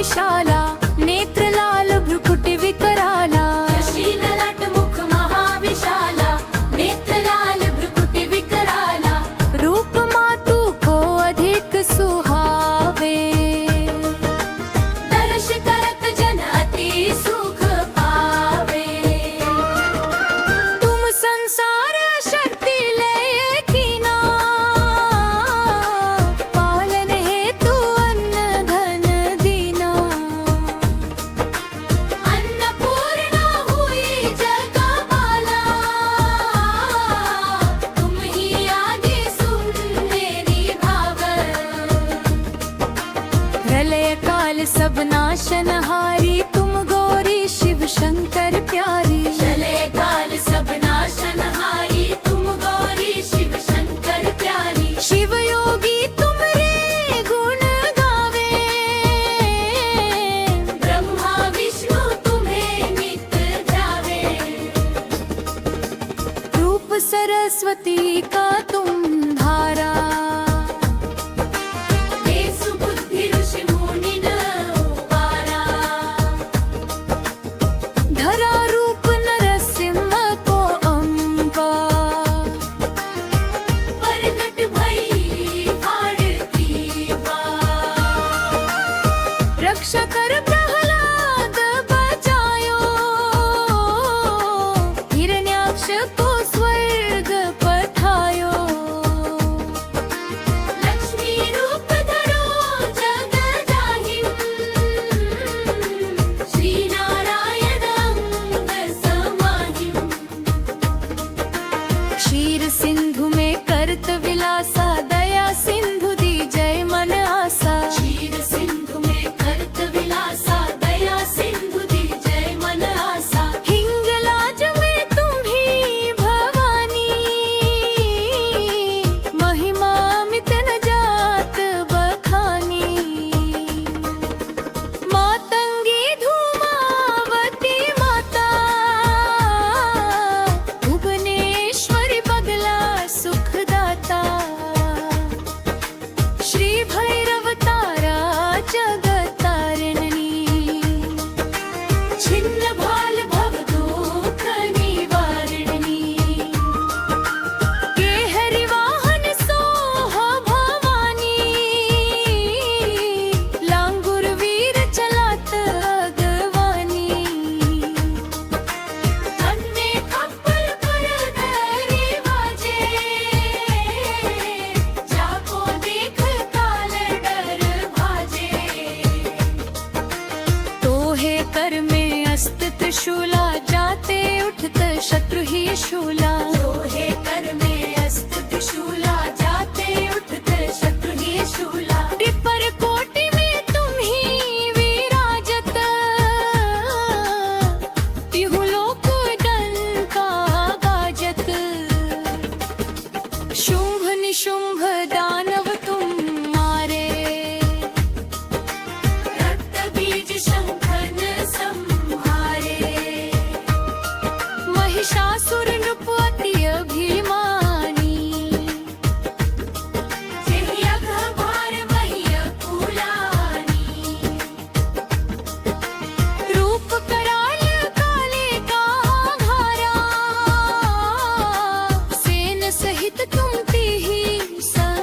विशाला, नेत्र लाल भ्रुकुटी विकराला। कृष्ण ललाट मुख महाविशाला, नेत्र लाल भ्रुकुटी विकराला। रूप मातु को अधिक सुहावे, दर्श करत जन अति सुख पावे। तुम संसार शक्ति लय कीना, पालन हेतु अन्न धन दीना। अन्नपूर्णा हुई जगपाला, तुम ही आदि सुन मेरी भावल। प्रलय काल सब नाशनहारी, तुम गौरी शिव शंकर प्यारी। चले काल सब नाशनहारी, तुम गौरी शिव शंकर प्यारी। शिव योगी तुम रे गुण गावे, ब्रह्मा विष्णु तुम्हें नित ध्यावे। रूप सरस्वती का तुम धारा। देसु बुद्धि ऋषि मुनि न उबारा। धरा रूप नरसिंह को अम्बा, प्रगट भई भारती बार। रक्षा कर प्रहलाद बचायो, हिरण्याक्ष को स्वर्ग पठायो। लक्ष्मी रूप धरो जग जाहिम, श्री नारायण अंग समाहिम। क्षीर सिंधु में करत विलासा, दया सिंधु दी जय मन आसा। क्षीर सिंधु में करत विलासा, दया सिंधु दी जय मन आसा। हिंगलाज में तुम ही भवानी, महिमा मित न जात बखानी। मातंगी धूमावती माता, भुवनेश्वरी बगला सुखदाता। श्री भैरव तारा जगतारिणी, छिन्न भाल भव दुख निवारिणी। केहरि वाहन सोह भवानी, लांगुर वीर चलात अगवानी। तन में खप्पर पर धरी बाजे, जाको देख काल डर भाजे। तोहे कर में अस्त त्रिशूला, जाते उठत शत्रु ही शूला। लोहे कर में अस्त त्रिशूला, जाते उठत शत्रु ही शूला। विपर कोटि में तुम ही विराजत, तिहु लोक डंका गाजत। शुंभ निशुंभ दानव तुम मारे, रक्त बीज शंखन संहारे। महिषासुर नृप अति अभिमानी। जेहि अघभार वही अकुलानी। रूप कराल काले का घारा, सेन सहित तुम तिहि संहारा।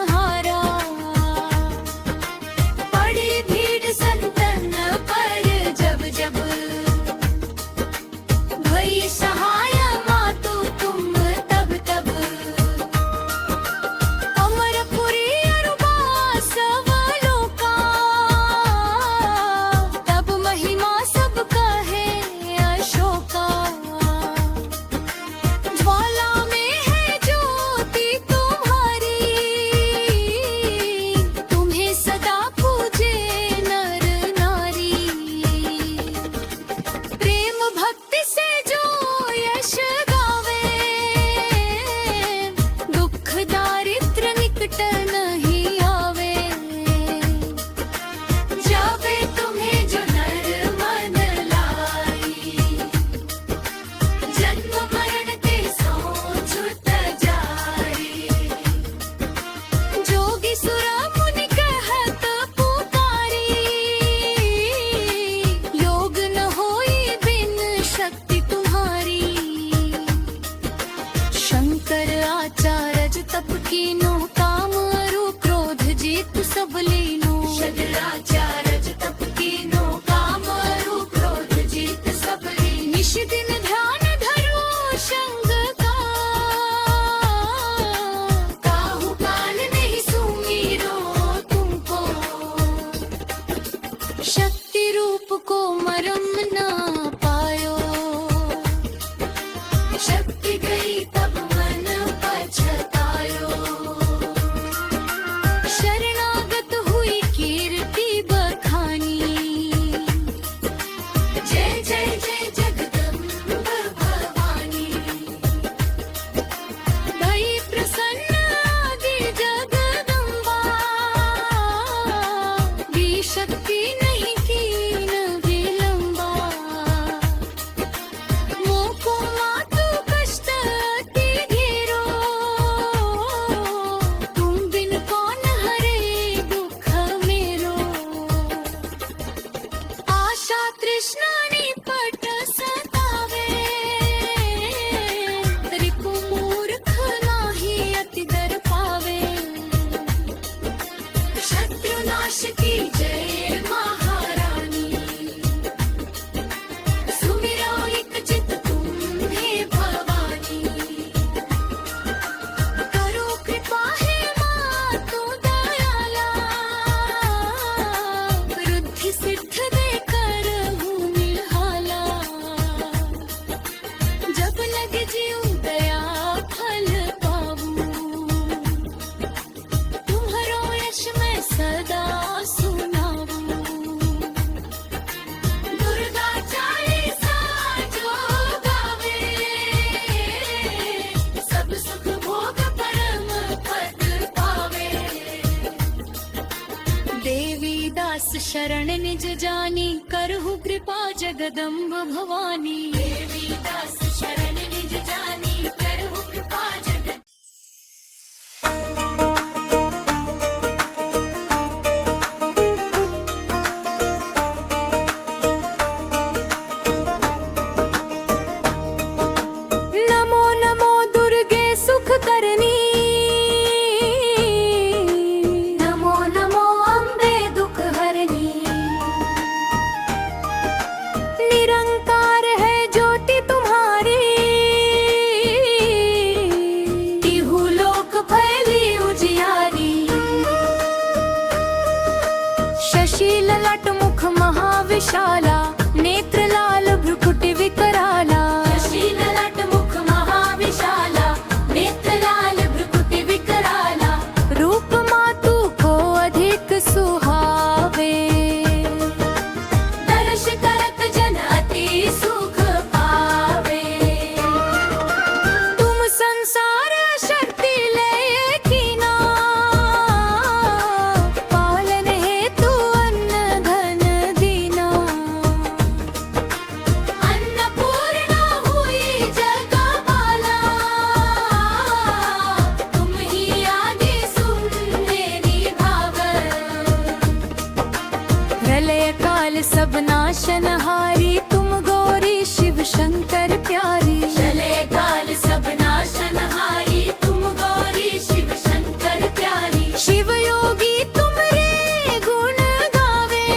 शरण निज जानी, करहु कृपा जगदम्ब भवानी। देवी दास शरण निज जानी, करहु कृपा जगत। नमो नमो दुर्गे सुख करनी, नमो नमो अम्बे दुख हरनी। निरंकार है ज्योति तुम्हारी, तिहु लोक फैली उजियारी। शशि ललाट मुख महाविशाला, नेत्र लाल भ्रुकुटि विकराला। शशि ललाट मुख महाविशाला, नेत्र लाल भ्रुकुटि विकराला। रूप मातु को अधिक सुहावे, दर्श करत जन अति सुख पावे। तुम संसार शक्ति लय कीना, पालन हेतु अन्न धन दीना। अन्नपूर्णा हुई जगपाला, तुम ही आदि सुन मेरी भावल। प्रलय काल सब नाशनहारी, तुम गौरी शिव शंकर प्यारी। चले काल सब नाशनहारी, तुम गौरी शिव शंकर प्यारी। शिव योगी तुम रे गुण गावे,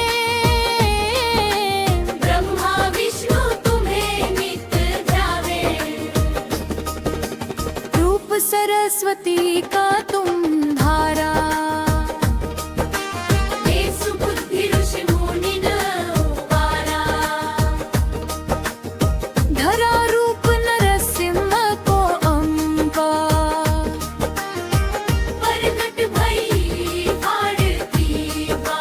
ब्रह्मा विष्णु तुम्हें नित ध्यावे। रूप सरस्वती का तुम धारा। देव बुद्धि ऋषि मुनि न उबारा। धरा रूप नरसिंह को अम्बा, प्रकट भई आरती बा।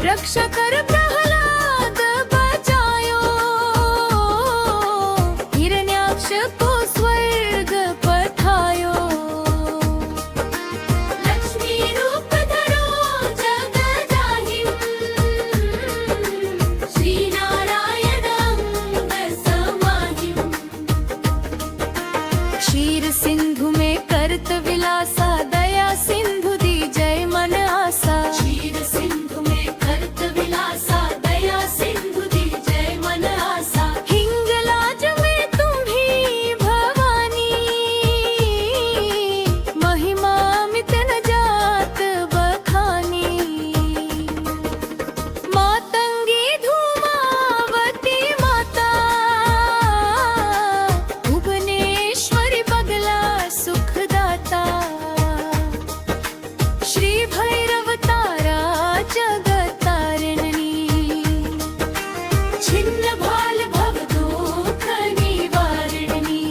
रक्षा कर प्रहलाद बचायो, हिरण्याक्ष को स्वर्ग पठायो। लक्ष्मी रूप धरो जग जाहिम, श्री नारायण अंग समाहिम। क्षीर सिंधु में करत विलासा, दया सिंधु दी जय मन आसा। क्षीर सिंधु में करत विलासा, दया सिंधु दी जय मन आसा। हिंगलाज में तुम ही भवानी, महिमा मित न जात बखानी। मातंगी धूमावती माता, भुवनेश्वरी बगला सुखदाता। श्री भैरव तारा जगतारिणी, छिन्न भाल भव दुख निवारिणी।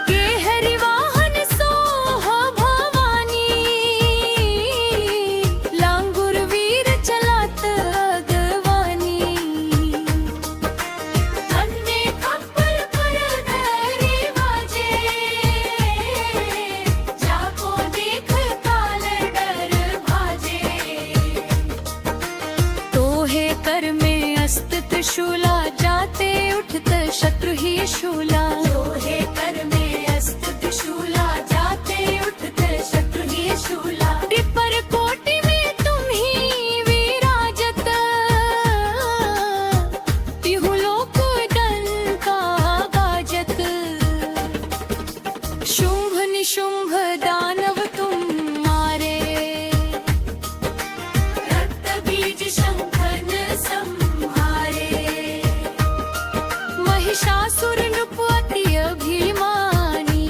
केहरि वाहन सोह भवानी, लांगुर वीर चलात अगवानी। धन्य खप्पर पर धरि बाजे, जाको देख काल डर भाजे। तोहे कर में अस्त त्रिशूला, जाते उठत शत्रु ही शूला। तोहे कर में अस्त त्रिशूला, जाते उठत शत्रु ही शूला। विपर कोटि में तुम ही विराजत, तिहु लोक डंका बाजत। शुंभ निशुंभ दानव तुम मारे, रक्त बीज शंखन संहारे। महिषासुर नृप अति अभिमानी।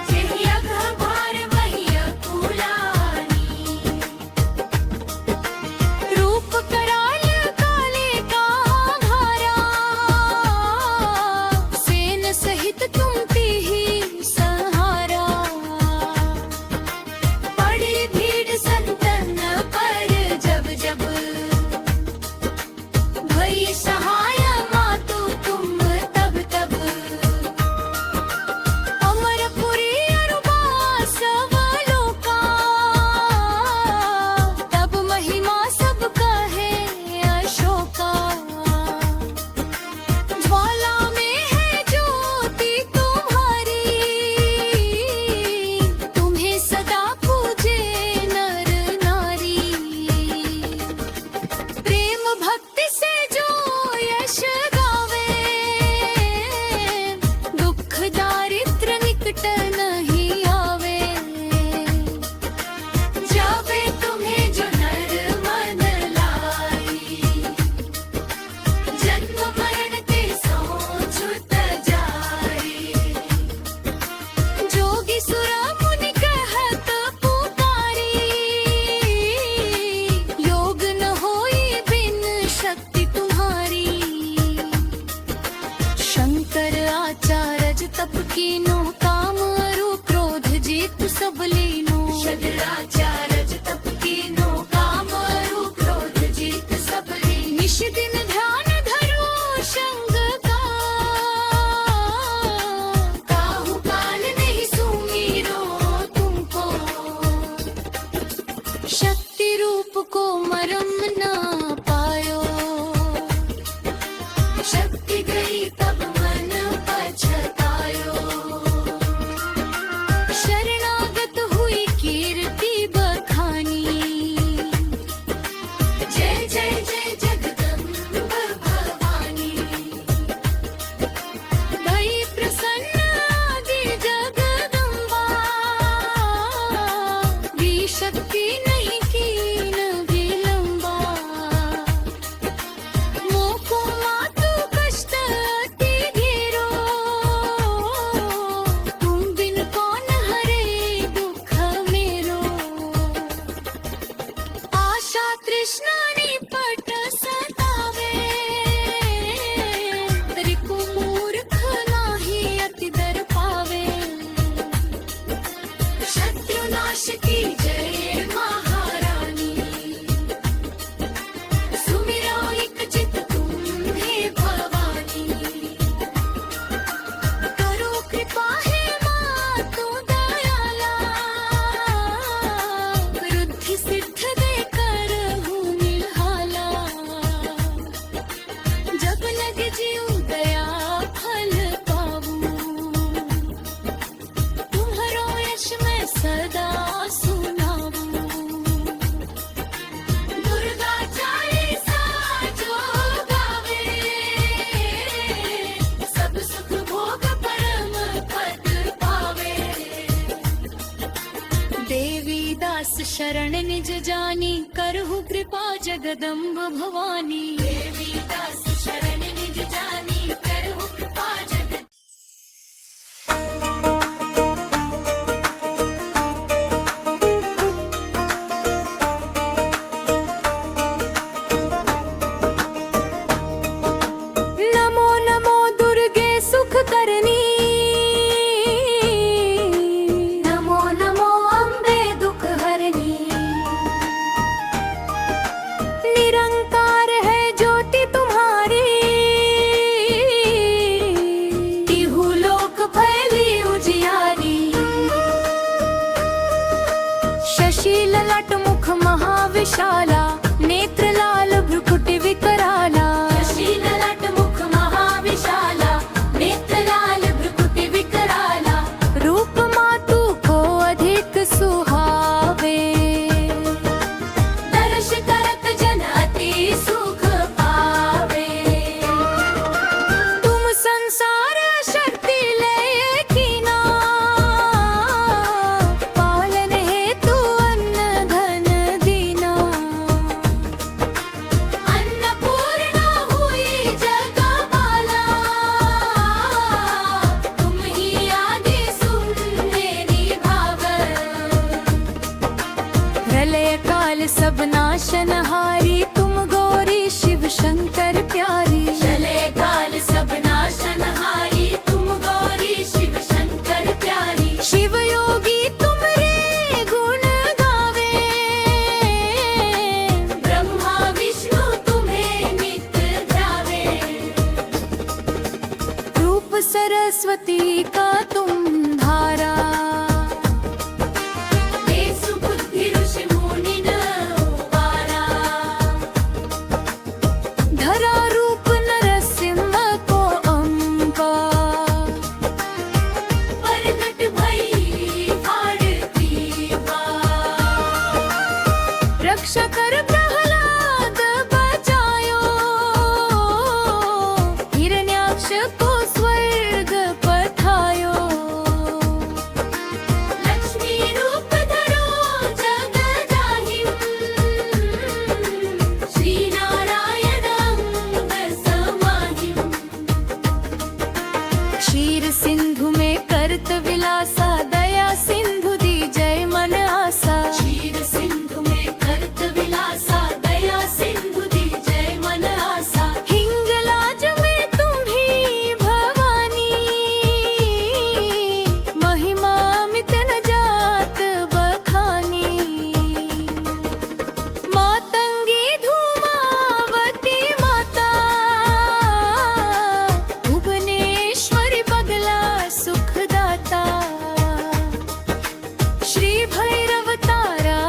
जेहि अघभार वही अकुलानी। रूप कराल काले का घारा, सेन सहित तुम तिहि सा शरण निज जानी, करहु कृपा जगदम्ब भवानी। देवी दास शरण निज जानी, करहु कृपा जगत। नमो नमो दुर्गे सुख करनी, नमो नमो अम्बे दुख हरनी। निरंकार है ज्योति तुम्हारी, तिहु लोक फैली उजियारी। शशि ललाट मुख महाविशाला, नेत्र लाल भ्रुकुटि विकराला। शशि ललाट मुख महाविशाला, नेत्र लाल भ्रुकुटि विकराला। रूप मातु को अधिक सुहावे, दर्श करत जन अति सुख पावे। तुम संसार शक्ति लय कीना, पालन हेतु अन्न धन दीना। अन्नपूर्णा हुई जगमाला, तुम ही आदि सुन मेरी भावत। प्रलय काल सब नाशनहारी, तुम गौरी शिव शंकर प्यारी। चले काल सब नाशनहारी, तुम गौरी शिव शंकर प्यारी। शिव योगी तुम रे गुण गावे, ब्रह्मा विष्णु तुम्हें नित ध्यावे। रूप सरस्वती का तुम धारा। देसु बुद्धि ऋषि मुनि न उबारा। धरा रूप नरसिंह को अम्बा, प्रगट भई आरती बा। रक्षा कर प्रहलाद बचायो, हिरण्याक्ष को स्वर्ग पठायो। लक्ष्मी रूप धरो जग जाहिम, श्री नारायण अंग समाहिम। क्षीर सिंधु में करत विलासा, दया सिंधु दी जय मन आसा। क्षीर सिंधु में करत विलासा, दया सिंधु दी जय मन आसा। हिंगलाज में तुम ही भवानी, महिमा अमित न जात बखानी। मातंगी धूमावती माता, भुवनेश्वरी बगला सुखदाता। श्री भैरव तारा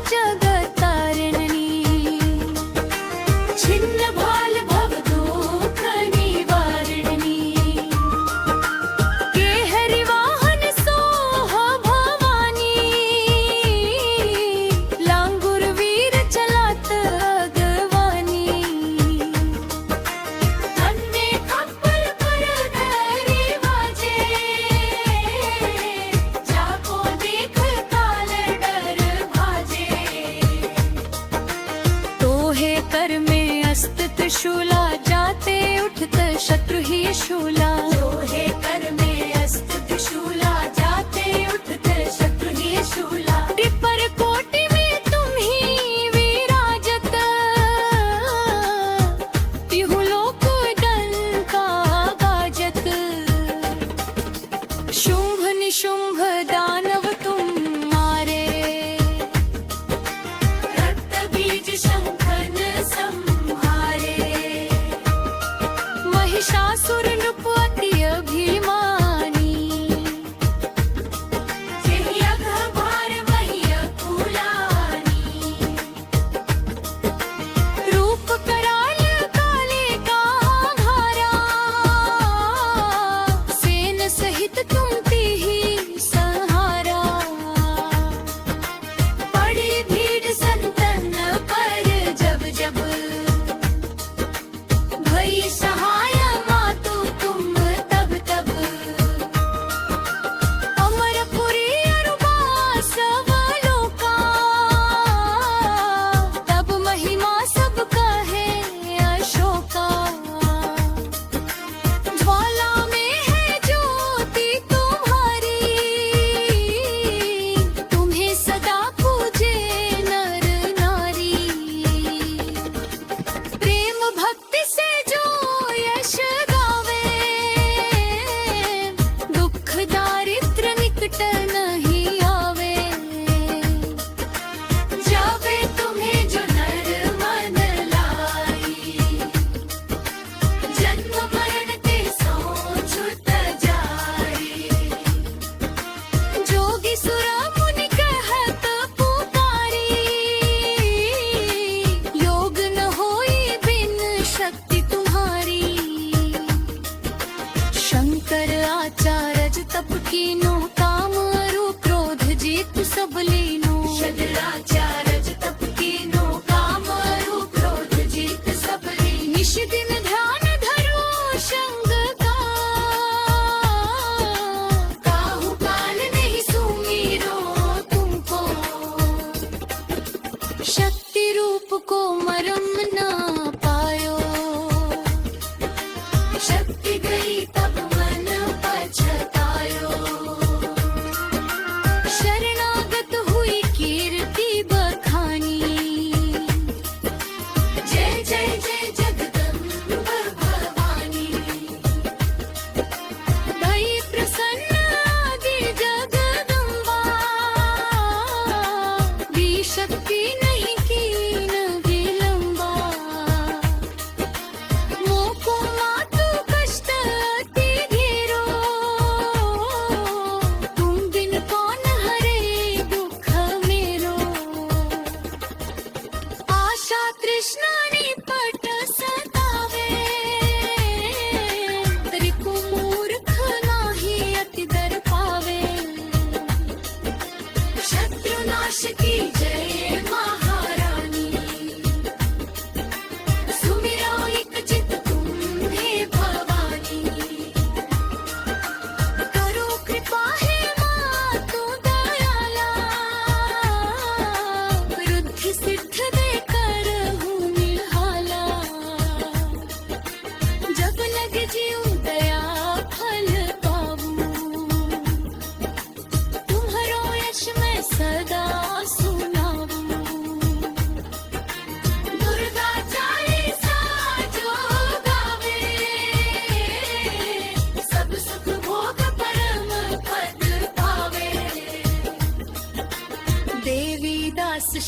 जगतारिणी, छिन्न भाल भव दुख निवारिणी। केहरि वाहन सोह भवानी, लांगुर वीर चलात अगवानी। तन में खप्पर पर धरी बाजे, जाको देख काल डर भाजे। तोहे कर में अस्त त्रिशूला, जाते उठत शत्रु ही शूला। लोहे कर में अस्त त्रिशूला, जाते उठत शत्रु ही शूला। विपर कोटि में तुम ही विराजत, तिहु लोक डंका बाजत। शुंभ निशुंभ दानव तुम मारे, रक्त बीज शंखन संहारे। महिषासुर नृप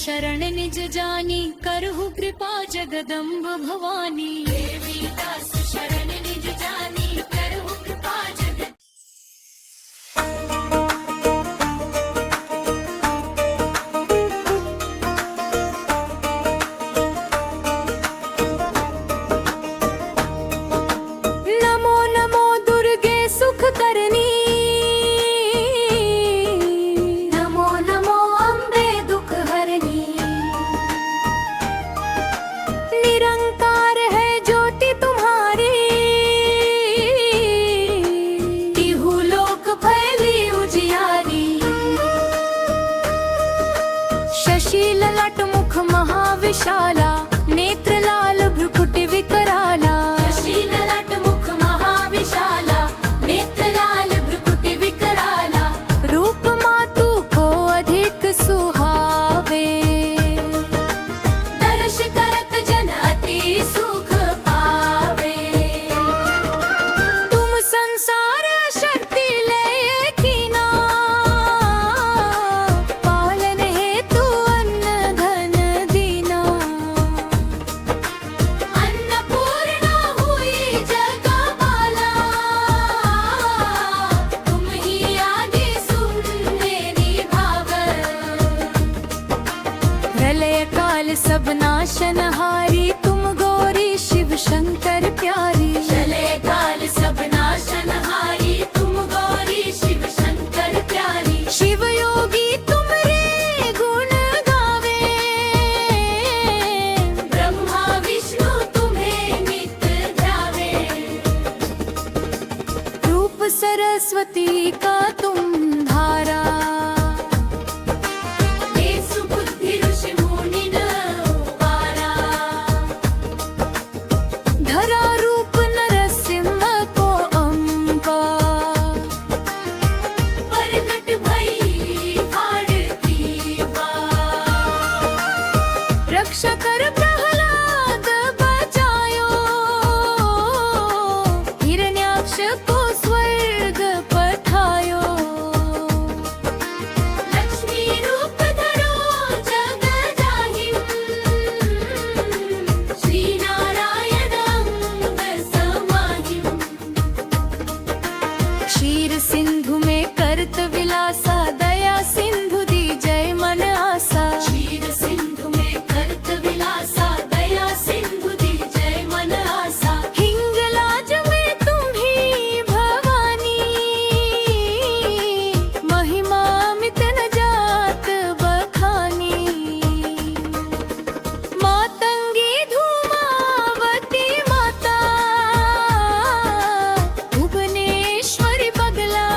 शरण निज जानी, करहु कृपा जगदम्ब भवानी। देवी दास शरण निज जानी, करहु कृपा जगत। नमो नमो दुर्गे सुख करनी, नमो नमो अम्बे दुख हरनी। निरंकार है ज्योति तुम्हारी, तिहु लोक फैली उजियारी। शशि ललाट मुख महाविशाला, नेत्र लाल भ्रुकुटि विकराला। शशि ललाट मुख महाविशाला, नेत्र लाल भ्रुकुटि विकराला। रूप मातु को अधिक सुहावे, दर्श करत जन अति सुख पावे। तुम संसार शक्ति लय कीना, पालन हेतु अन्न धन दीना। अन्नपूर्णा हुई जगमाला, तुम ही आदि सुन मेरी भावत। प्रलय काल सब नाशनहारी, तुम गौरी शिव शंकर प्यारी। चले काल सब नाशनहारी, तुम गौरी शिव शंकर प्यारी। शिव योगी तुम रे गुण गावे, ब्रह्मा विष्णु तुम्हें नित ध्यावे। रूप सरस्वती का तुम धारा। ये सुबुद्धि ऋषि मुनि न उबारा। धरा रूप नरसिंह को अम्बा, प्रगट भई फाड़ती बाँ। रक्षा कर प्रहलाद बचायो, हिरण्याक्ष को स्वर्ग पठायो। लक्ष्मी रूप धरो जग जाहिं, श्री नारायण अंग समाहिं। क्षीर सिंधु में करत विलासा, दया सिंधु दी जय मन आसा। क्षीर सिंधु में करत विलासा, दया सिंधु दी जय मन आसा। हिंगलाज में तुम ही भवानी, महिमा अमित न जात बखानी। मातंगी धूमावती माता, भुवनेश्वरी बगला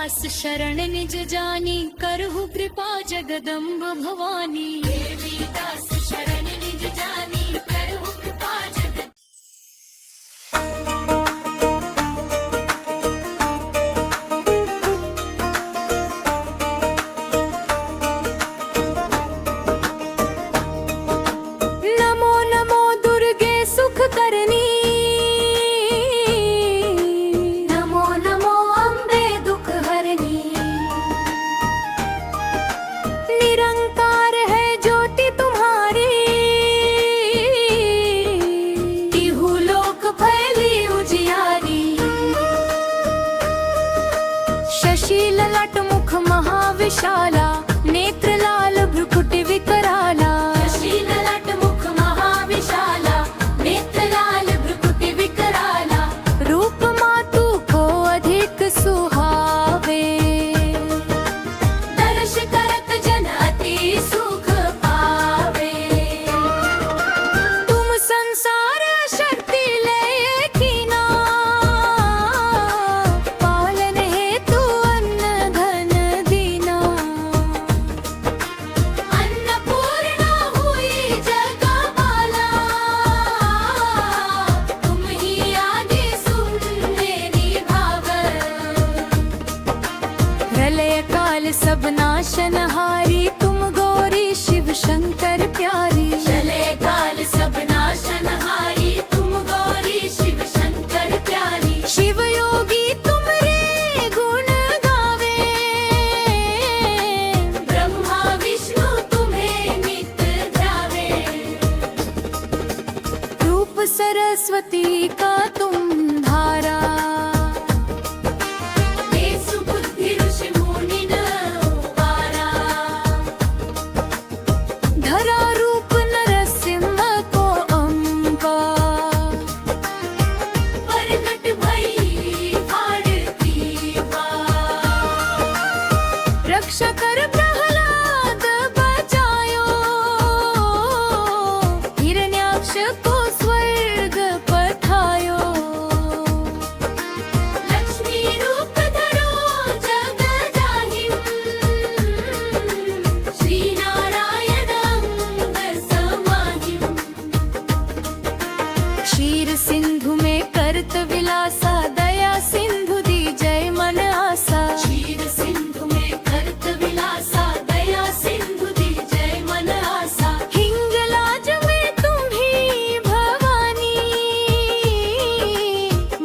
दास शरण निज जानी, करहु कृपा जगदम्ब भवानी। देवी दास शरण निज जानी, करहु कृपा जगत। नमो नमो दुर्गे सुख करनी, नमो नमो अम्बे दुख हरनी। निरंकार है ज्योति तुम्हारी, तिहु लोक फैली उजियारी। शशि ललाट मुख महाविशाला, नेत्र लाल भ्रुकुटि विकराला। शशि ललाट मुख महाविशाला, नेत्र लाल भ्रुकुटि विकराला। रूप मातु को अधिक सुहावे, दर्श करत जन अति सुख पावे। तुम संसार शक्ति ले कीना, पालन हेतु अन्न धन दीना। अन्नपूर्णा हुई जगमाला, तुम ही आदि सुन मेरी भावत। प्रलय काल सब नाशनहारी, तुम गौरी शिव शंकर प्यारी। चले काल सब नाशनहारी, तुम गौरी शिव शंकर प्यारी। शिव योगी तुम रे गुण गावे, ब्रह्मा विष्णु तुम्हें नित ध्यावे। रूप सरस्वती का तुम धारा। देसु बुद्धि ऋषि मुनि न उबारा। धरा रूप नरसिंह को अम्बा, प्रगट भई आरती बा। रक्षा कर प्रहलाद बचायो, हिरण्याक्ष को स्वर्ग पठायो। लक्ष्मी रूप धरो जग जाहिम, श्री नारायण अंग समाहिम। क्षीर सिंधु में करत विलासा, दया सिंधु दी जय मन आसा। क्षीर सिंधु में करत विलासा, दया सिंधु दी जय मन आसा। हिंगलाज में तुम ही भवानी,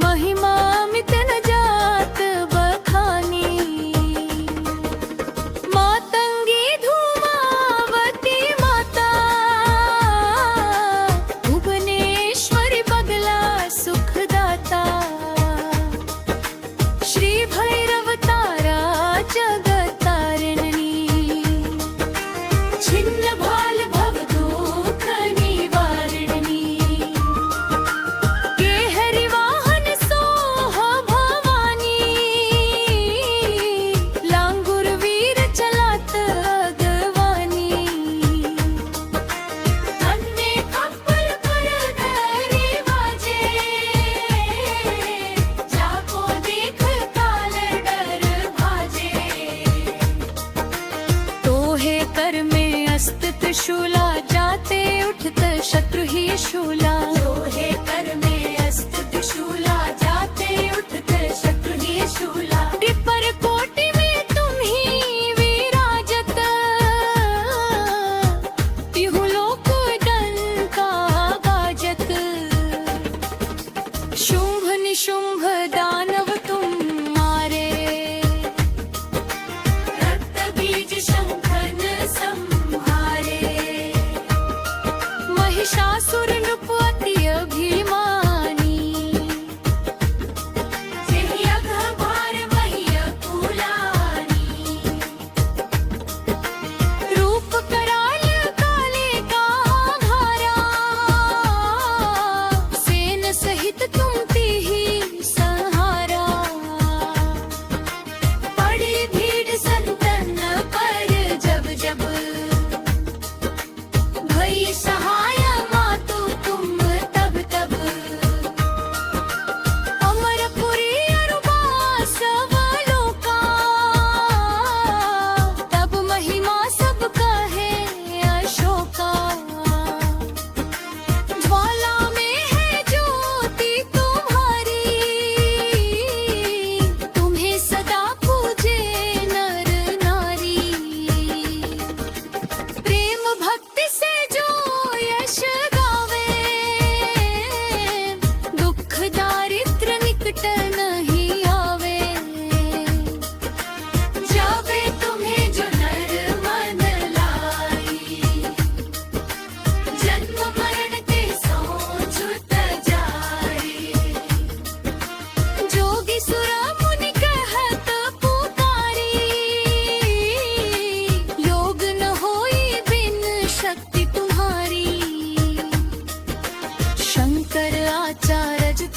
महिमा अमित न जात बखानी। मातंगी धूमावती माता, भुवनेश्वरी बगला सुखदाता। श्री भैरव तारा जगतारिणी, छिन्न भाल भव दुख निवारिणी। केहरि वाहन सोह भवानी, लांगुर वीर चलात अगवानी। तन्ने खप्पर पर धरी बाजे, जाको देख काल डर भाजे। तोहे कर में अस्त त्रिशूला, जाते उठत शत्रु ही शूला। लोहे कर में अस्त त्रिशूला, जाते उठत शत्रु ही शूला। विपर कोटि में तुम ही विराजत, तिहु लोक डंका बाजत। शुंभ निशुंभ दानव तुम मारे, रक्त बीज शंखन संहारे। महिषासुर नृप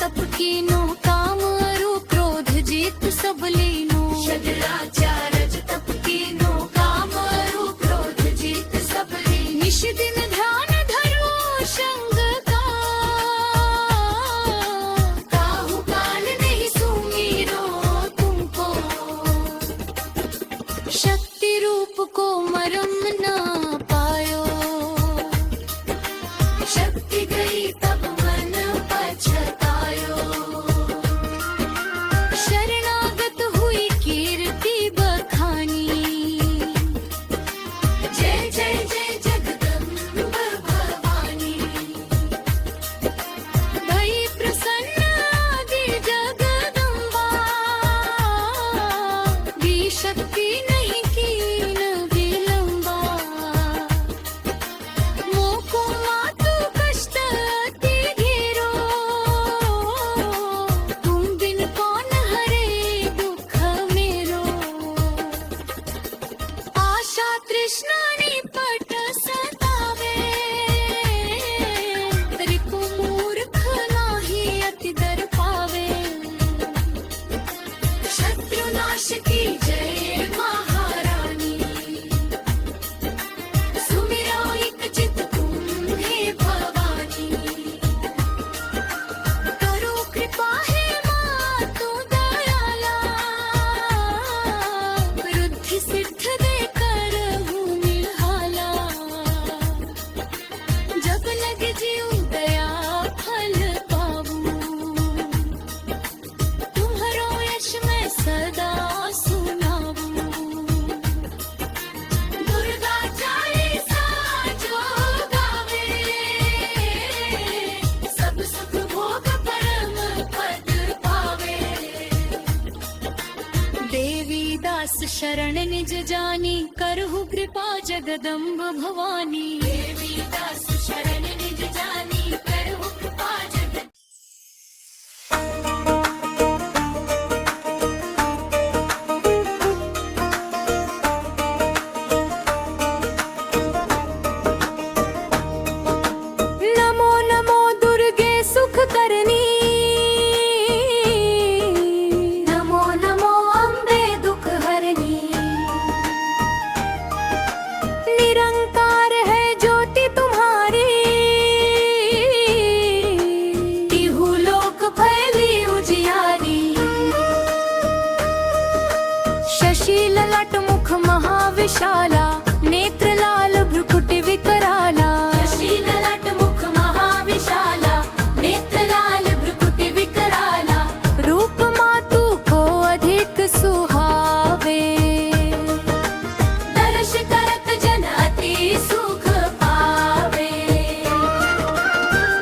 तपकीनो काम अरू क्रोध जीत सब लीनो षड्राच्या रज तपकीनो काम अरू क्रोध जीत सबली निश दिन ध्यान धरो शंग का काहू काल नहीं सुमीरो तुमको शक्ति रूप को मरम न पायो शक्ति गई तब मन पछतायो शरणागत हुई कीर्ति बखानी जय जय जय जगदम्ब भवानी भई प्रसन्न आदि जगदम्बा दी शक्ति नहीं कीन विलंबा मोको मातु कष्ट अति घेरो तुम बिन कौन हरे दुख मेरो आशा तृष्णा निपट सतावे रिपु मूर्ख नाही अति दर पावे शत्रुनाश की जय महारानी सुमिरो एक चित तुम हे भवानी करो कृपा है मातु दयाला वृद्धि सिद्ध दे करहु निहाला जब लग जीव दया फल पाऊं तुम्हारो यश मैं सदा सुनाऊं दुर्गा चालीसा जो गावे सब सुख भोग परम पद पावे देवी दास शरण निज जानी करहु कृपा जगदम्ब भवानी देवी दास शरण निज जानी करहु कृपा जगत नमो नमो दुर्गे सुख करनी नमो नमो अम्बे दुख हरनी निरंकार है ज्योति तुम्हारी तिहु लोक फैली उजियारी शशि ललाट मुख महाविशाला नेत्र लाल भ्रुकुटि विकराला ललाट मुख महाविशाला नेत्र लाल भ्रुकुटि विकराला रूप मातु को अधिक सुहावे दर्श करत जन अति सुख पावे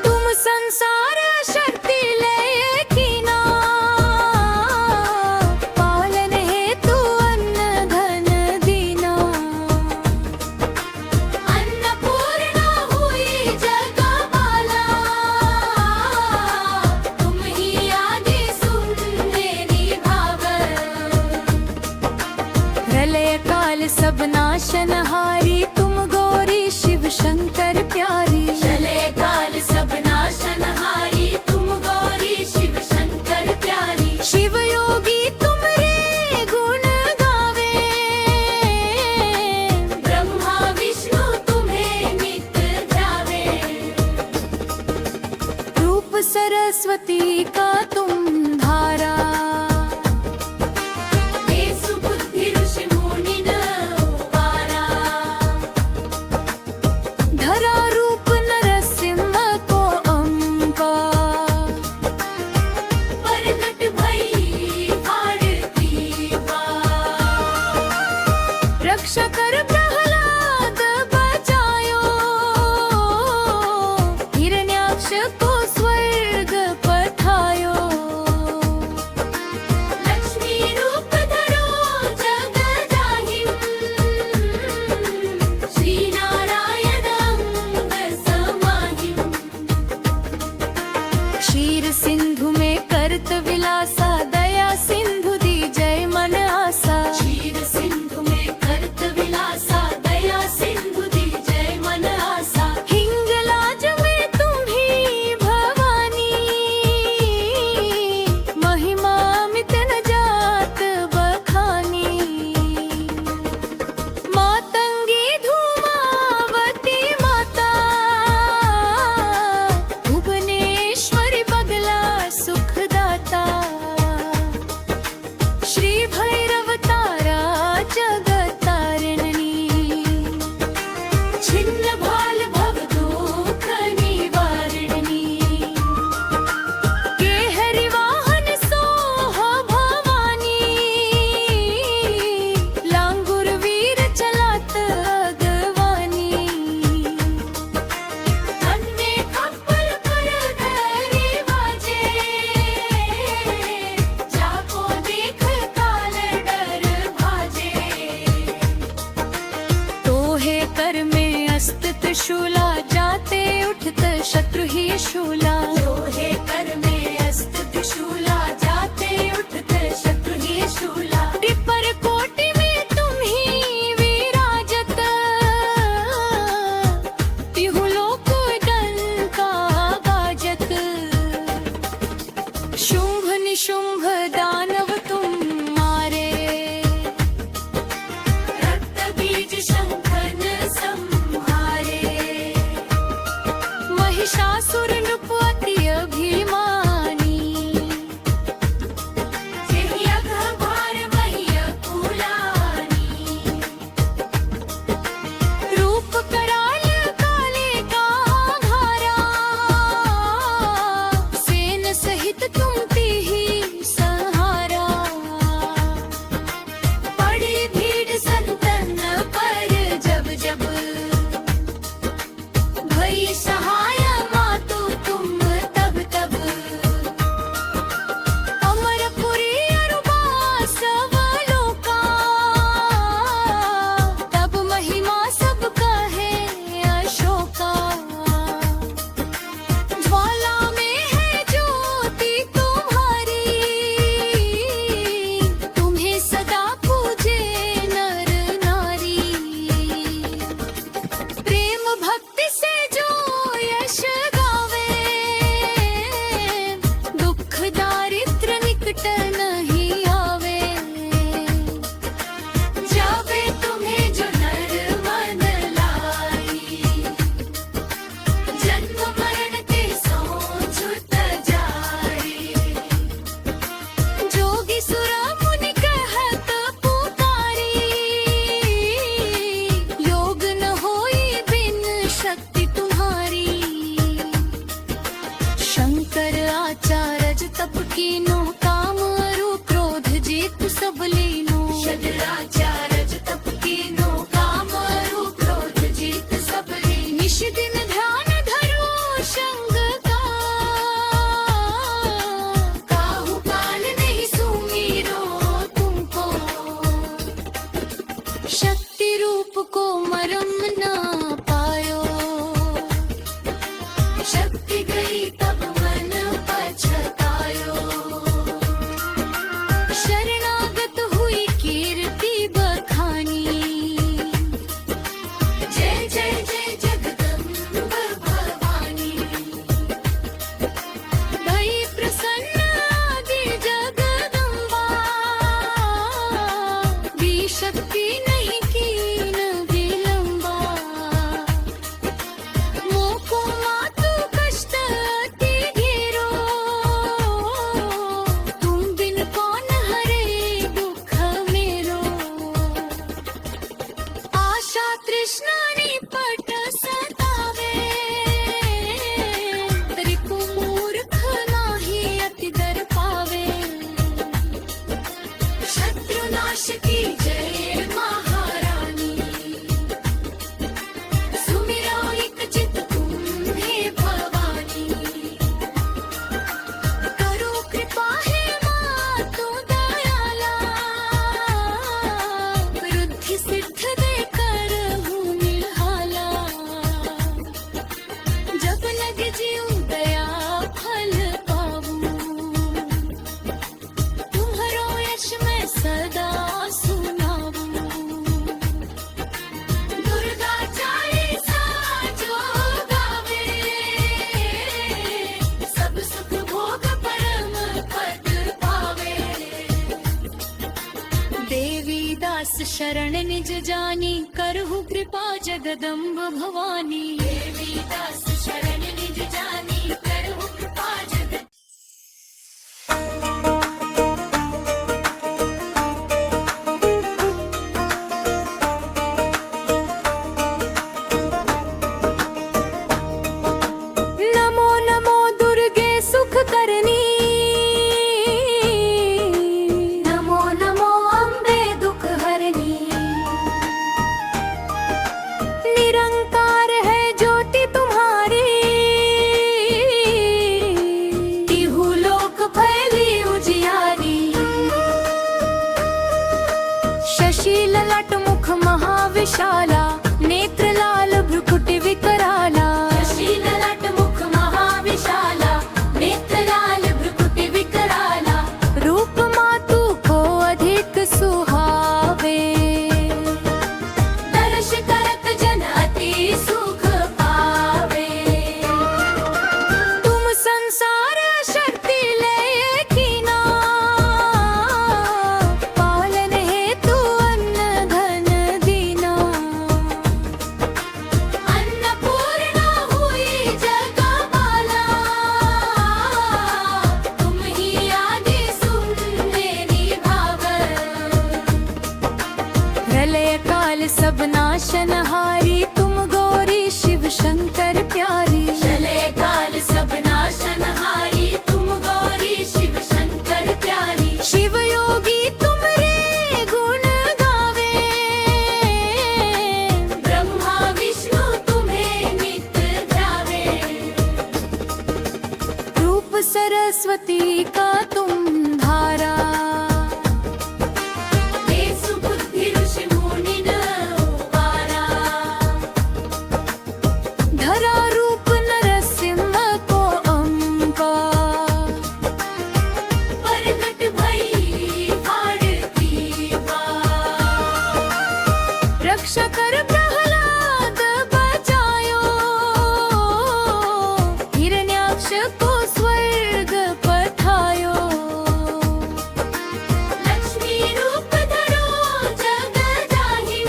तुम संसार शक्ति ले कीना पालन हेतु अन्न धन दीना अन्नपूर्णा हुई जगमाला तुम ही आदि सुन मेरी भावर प्रलय काल सब नाशनहारी तुम गौरी शिव शंकर प्यारी चले काल सब नाशनहारी तुम गौरी शिव शंकर प्यारी शिव योगी तुम रे गुण गावे ब्रह्मा विष्णु तुम्हें नित ध्यावे रूप सरस्वती का तुम धारा देसु बुद्धि ऋषि मुनि न उबारा धरा रूप नरसिंह को अम्बा प्रकट भई भारती बा रक्षा कर प्रहलाद बचायो हिरण्याक्ष को स्वर्ग पठायो लक्ष्मी रूप धरो जग जाहिम श्री नारायण अंग समाहिम क्षीर सिंधु में करत विलासा दया सिंधु दी जय मन आसा क्षीर सिंधु में करत विलासा दया सिंधु दी जय मन आसा हिंगलाज में तुम ही भवानी शुंभ निशुंभ दानव तुम मारे, रक्त बीज शंखन संहारे, महिषासुर नृप अति अभिमानी, यज्ञ भार मह्य कुलानी, रूप कराल काले का घारा, सेन सहित तुम ही सहारा, पड़ी भीड़ संतन पर जब जब, भई सहाय मातु तुम तब तब, अमरपुरी अरुबा सब लोका, तब महिमा सब कहे अशोका, ज्वाला में है ज्योति तुम्हारी, तुम्हें सदा पूजे नर नारी, प्रेम भक्ति से जो यश गावे, दुख दारिद्र निकट नहीं आवे, जावे तुम्हें जो नर मन लाई, जन्म मरण ते सो छुट जाए, जोगी सुरा मुनि कहत पुकारी, योग न होई बिन शक्ति तुम्हारी, शंकर आचार्य तप कीनो, काम अरु क्रोध जीत सब लीनो, शंकराचार्य तप कीनो, काम अरु क्रोध जीत सब लीनो, निश दिन ध्यान धरो शंग का, काहू काल नहीं सुमीरो तुमको, शक्ति रूप को मरम न पायो, शक्ति गई तब मन पछतायो, शरणागत हुई कीर्ति बखानी, जय जय जय जगदम्ब भवानी, भई प्रसन्न आदि जगदम्बा, भी शक्ति नहीं कीन विलंबा, मोको मातु कष्ट अति घेरो, तुम बिन कौन हरे दुख मेरो, आशा तृष्णा निपट सतावे, रिपु मूर्ख नाही अति दर पावे, शत्रुनाश की जय महारानी, सुमिरो एक चित तुम हे भवानी, करो कृपा है मातु दयाला, वृद्धि सिद्ध दे करहूँ निहाला, जब लग जीऊँ दया फल पाऊँ, तुम्हारो यश मैं सदा सुनाऊँ, दुर्गा चालीसा जो गावे, सब सुख भोग परम पद पावे, देवी दास शरण निज जानी, करहु कृपा जगदम्ब भवानी, देवी दास शरण निज जानी, करहु कृपा जगत नमो नमो दुर्गे सुख करनी, नमो नमो अम्बे दुख हरनी, निरंकार है ज्योति तुम्हारी, तिहु लोक फैली उजियारी, शशि ललाट मुख महाविशाला, नेत्र लाल भ्रुकुटि विकराला, शशि ललाट मुख महाविशाला, नेत्र लाल भ्रुकुटि विकराला, रूप मातु को अधिक सुहावे, दर्श करत जन अति सुख पावे, तुम संसार शक्ति ले सरस्वती का तुम धारा। सुबुद्धि ऋषि मुनिन उबारा, धरा रूप नरसिंह को अम्बा। प्रगट भई आरती बार, रक्षा कर प्रहलाद बचायो, हिरण्याक्ष को स्वर्ग पठायो। लक्ष्मी रूप धरो जग जाहिं,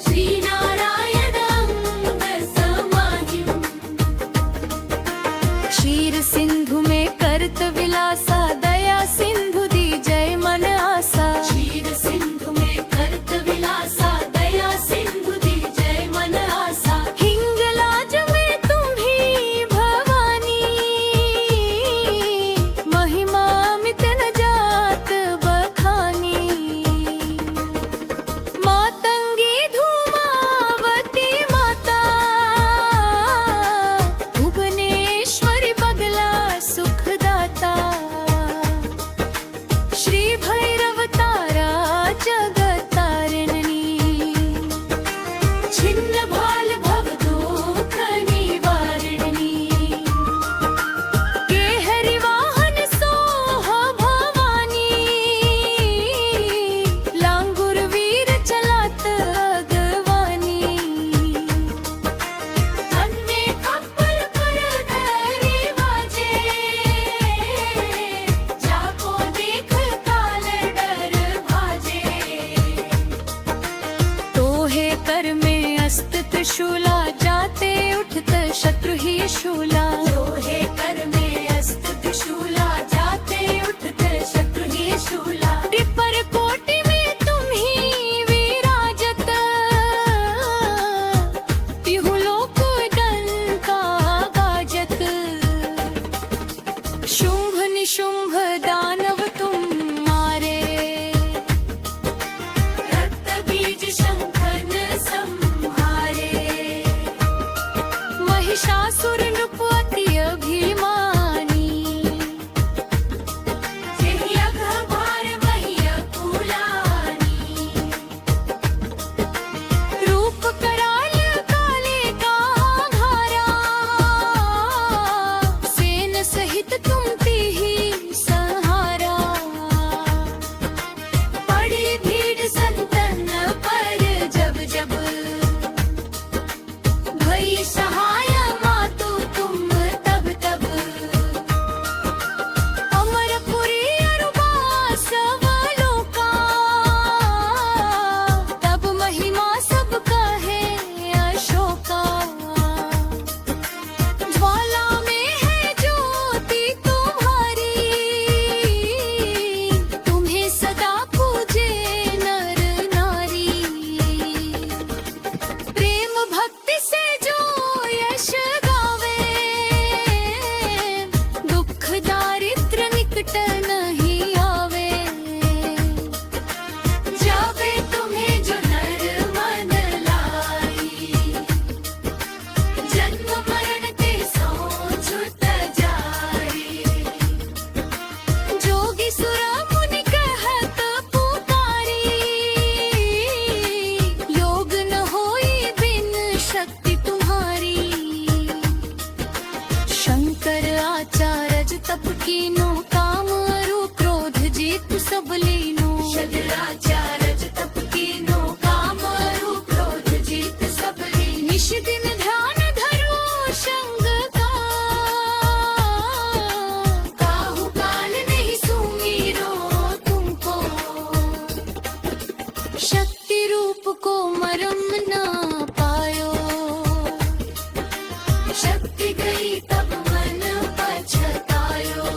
श्री नारायण अंग समाहिं। क्षीर सिंधु में करत विलासा, दया सिंधु दी जय मन आसा। क्षीर सिंधु में करत विलासा, दया सिंधु दी जय मन आसा। हिंगलाज में तुम ही भवानी, महिमा मित न जात बखानी। मातंगी धूमावती माता, भुवनेश्वरी बगला सुखदाता। श्री भैरव तारा जगतारिणी, छिन्न भाल भव दुख निवारिणी। केहरि वाहन सोह भवानी, लांगुर वीर चलात अगवानी। तन में खप्पर पर धरी बाजे, जाको देख काल डर भाजे। तोहे कर में अस्त त्रिशूला, जाते उठत शत्रु ही शूला। लोहे कर में अस्त त्रिशूला, जाते उठत शत्रु ही शूला। विपर कोटि में तुम ही विराजत, तिहु लोक डंका गाजत। शुंभ निशुंभ दानव तुम मारे, रक्त बीज शंखन संहारे। महिषासुर नृप अति अभिमानी। जेहि अघभार वही अकुलानी। रूप कराल काले का घारा, सेन सहित तुम ही सहारा। पड़ी भीड़ संतन पर जब जब, भई सहाय मातु तुम तब तब। अमरपुरी अरुबा सवलोका, तब महिमा सब कहे अशोका। ज्वाला में है ज्योति तुम्हारी, तुम्हें सदा पूजे नर नारी। प्रेम भक्ति से जो यश गावे, दुख दारिद्र निकट नहीं आवे। जावे तुम्हें जो नर मन लाई, जन्म मरण ते सो छुट जाई। जोगी सुरा मुनि कहत पुकारी, योग न होई बिन शक्ति तुम्हारी। शंकर आचार्य तप कीनो, काम अरु क्रोध जीत सब लीनो। शंकराचार्य तप कीनो, काम अरु क्रोध जीत सब लीनो। निश दिन ध्यान धरो शंग का, काहू काल नहीं सुमीरो तुमको। शक्ति रूप को मरम न पायो। शक्ति गई तब मन पछतायो।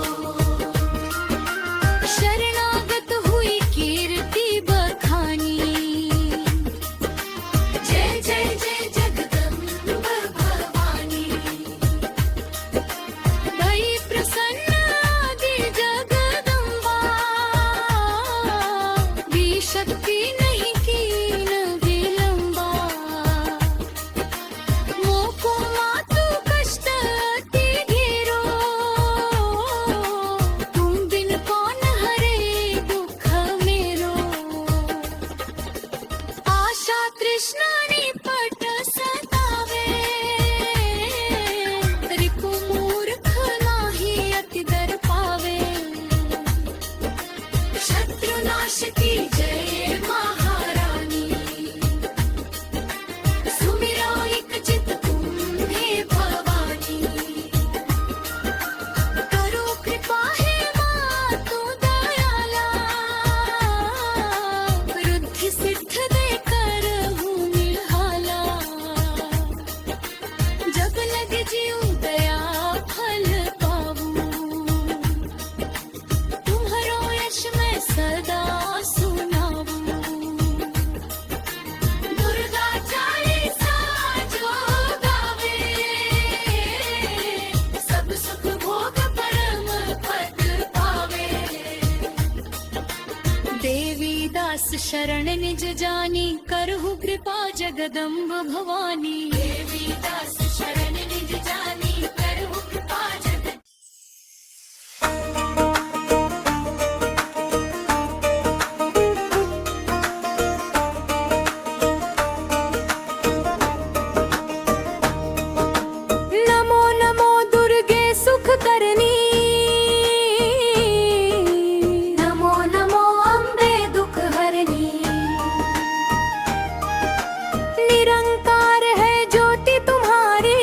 की जय महारानी सुमिरो एक चित तुम्हें भवानी करो कृपा है मातु दयाला वृद्धि सिद्ध दे कर हूँ निहाला जब लग जीव दया फल पाऊं तुम्हारो यश मैं सदा सुनाऊं दुर्गा चालीसा जो गावे सब सुख भोग परम पद पावे देवी दास शरण निज जानी करहु कृपा जगदम्ब भवानी देवी दास शरण निज जानी करहु कृपा जगत नमो नमो दुर्गे सुख करनी नमो नमो अम्बे दुख हरनी निरंकार है ज्योति तुम्हारी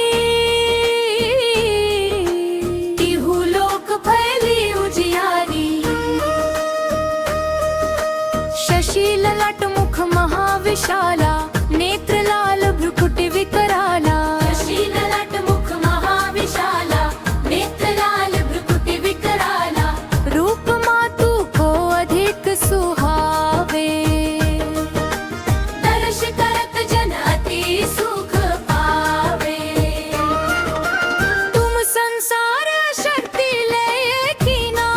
तिहु लोक फैली उजियारी शशि ललाट मुख महाविशाला नेत्र लाल भ्रुकुटि विकराला शशि ललाट मुख महाविशाला नेत्र लाल भ्रुकुटि विकराला रूप मातु को अधिक सुहावे दर्श करत जन अति सुख पावे तुम संसार शक्ति लय कीना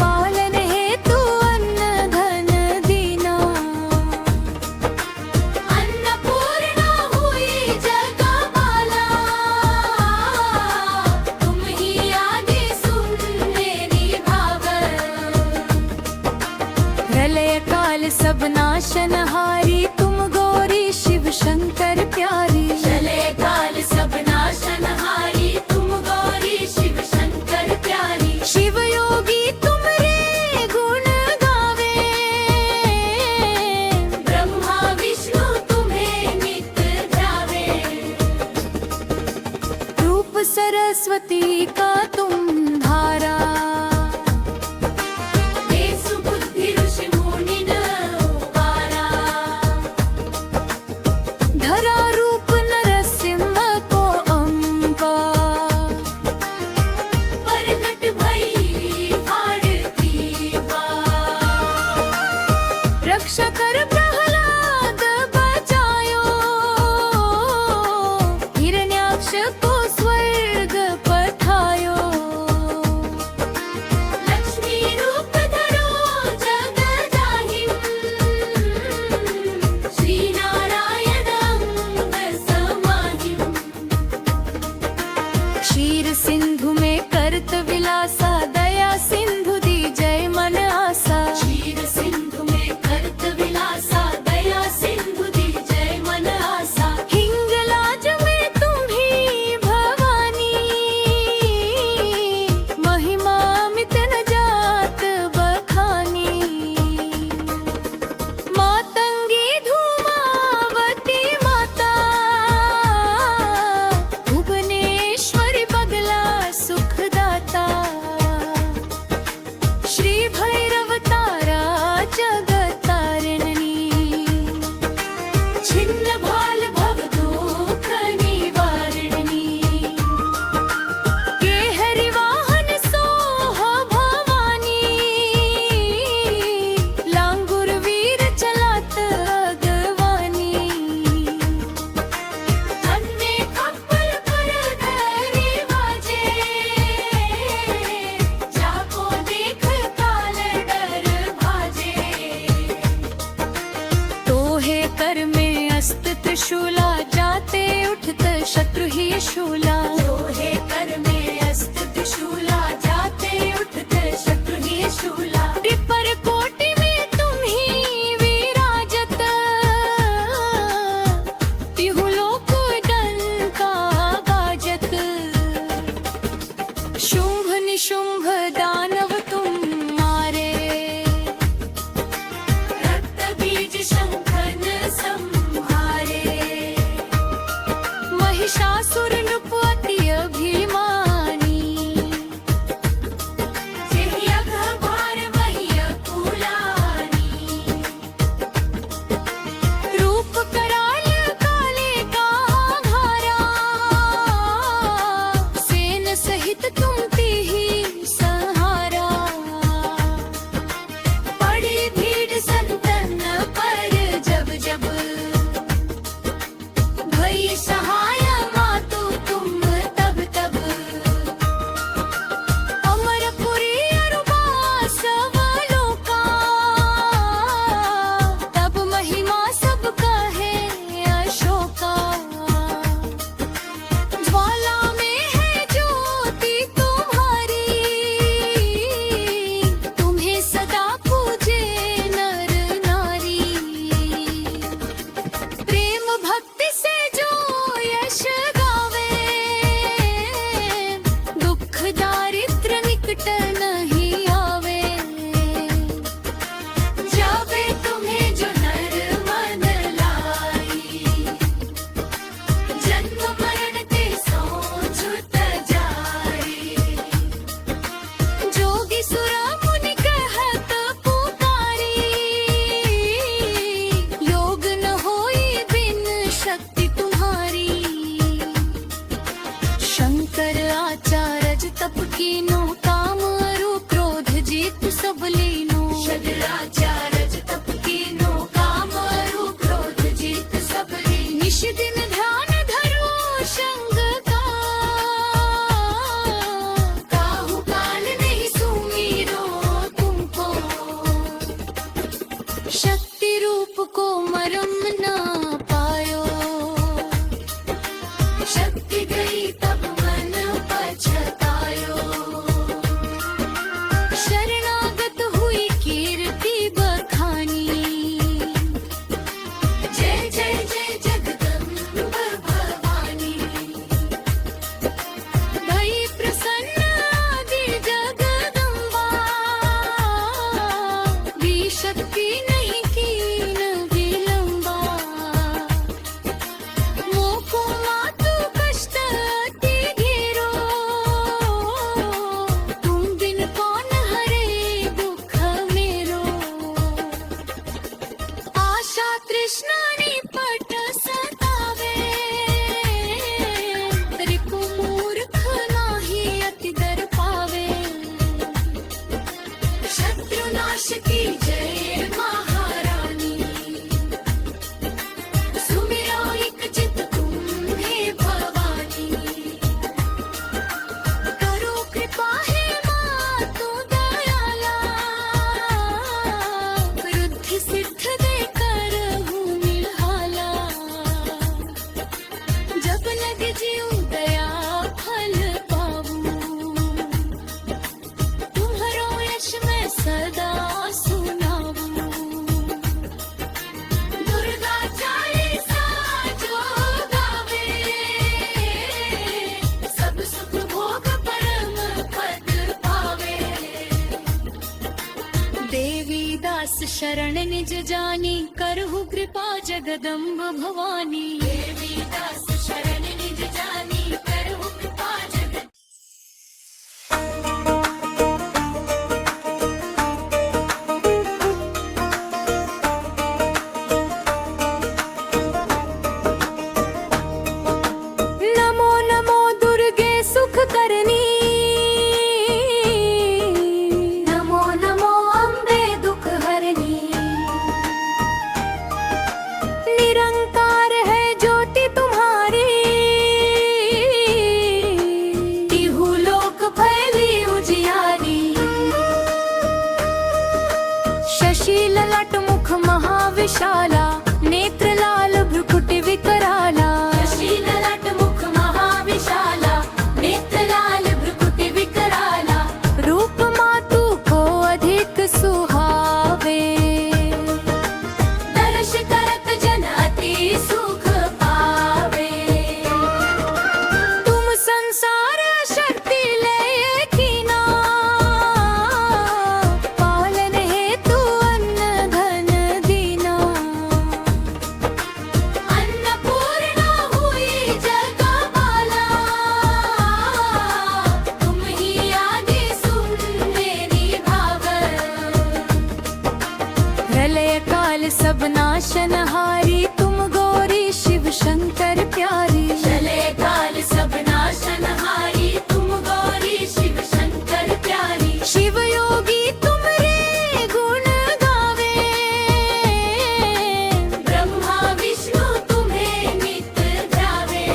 पालन हेतु अन्न धन दीना अन्नपूर्णा हुई जगमाला तुम ही आदि सुन मेरी भावल प्रलय काल सब नाशनहारी तुम गौरी शिव शंकर प्यारी चले काल सब नाशनहारी तुम गौरी शिव शंकर प्यारी शिव योगी तुम रे गुण गावे ब्रह्मा विष्णु तुम्हें नित ध्यावे रूप सरस्वती का तुम धारा देसु बुद्धि ऋषि मुनि न उबारा धरा रूप नरसिंह को अम्बा प्रकट भई भारती बा रक्षा कर प्रहलाद बचायो हिरण्याक्ष को स्वर्ग पठायो लक्ष्मी रूप धरो जग जाहिम श्री नारायण अंग समाहिम क्षीर सिंधु में करत विलासा दया सिंधु दी जय मन आसा क्षीर सिंधु में करत विलासा दया सिंधु दी जय मन आसा हिंगलाज में तुम ही भवानी महिमा मित न जात बखानी मातंगी धूमावती माता भुवनेश्वरी बगला तप कीनो काम अरु क्रोध जीत सब लीनो शदराच्या रज तप कीनो काम अरु क्रोध जीत सब लीनो निश दिन ध्यान धरो संग का काहू काल नहीं सुमीरो तुमको शक्ति रूप को मरम ना पायो शक्ति गई तब मन पछतायो शरणागत हुई कीर्ति बखानी जय जय जय जगदम्ब भवानी भई प्रसन्न आदि जगदम्बा भी शक्ति नहीं कीन विलंबा मोको मातु कष्ट अति घेरो तुम बिन कौन हरे दुख मेरो आशा तृष्णा निपट सतावे रिपु मूर्ख नाही अति दर पावे शत्रुनाश की जय महारानी सुमिरो एक चित तुम हे भवानी करो कृपा हे मातु दयाला वृद्धि सिद्ध दे करहु निहाला जब लग जीव दया फल पाऊं तुम्हारो यश मैं सदा सुनाऊं दुर्गा चालीसा जो गावे सब सुख भोग परम पद पावे देवी दास शरण निज जानी करहु कृपा जगदम्ब भवानी देवी दास शरण निज जानी करहु कृपा जगत नमो नमो दुर्गे सुख करनी नमो नमो अम्बे दुख हरनी निरंकार है ज्योति तुम्हारी तिहु लोक फैली उजियारी शशि ललाट मुख महाविशाला नेत्र लाल भ्रुकुटि विकराला ललाट मुख महाविशाला नेत्र लाल भ्रुकुटि विकराला रूप मातु को अधिक सुहावे दर्श करत जन अति सुख पावे तुम संसार शक्ति लय कीना पालन हेतु अन्न धन दीना अन्नपूर्णा हुई जगमाला तुम ही आदि सुन मेरी भावत प्रलय काल सब नाशनहारी तुम गौरी शिव शंकर प्यारी चले काल सब नाशनहारी तुम गौरी शिव शंकर प्यारी शिव योगी तुम रे गुण गावे ब्रह्मा विष्णु तुम्हें नित ध्यावे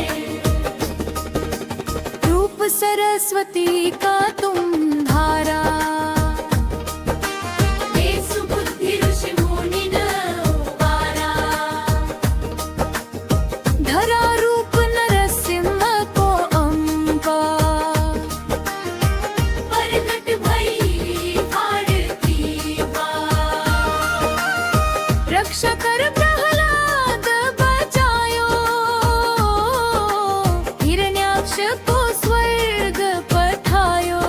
रूप सरस्वती का तुम धारा देश बुद्धि ऋषि मुनि न उबारा धरा रूप नरसिंह को अम्बा प्रकट भई फाड़ती बात रक्षा कर प्रहलाद बचायो हिरण्याक्ष को स्वर्ग पठायो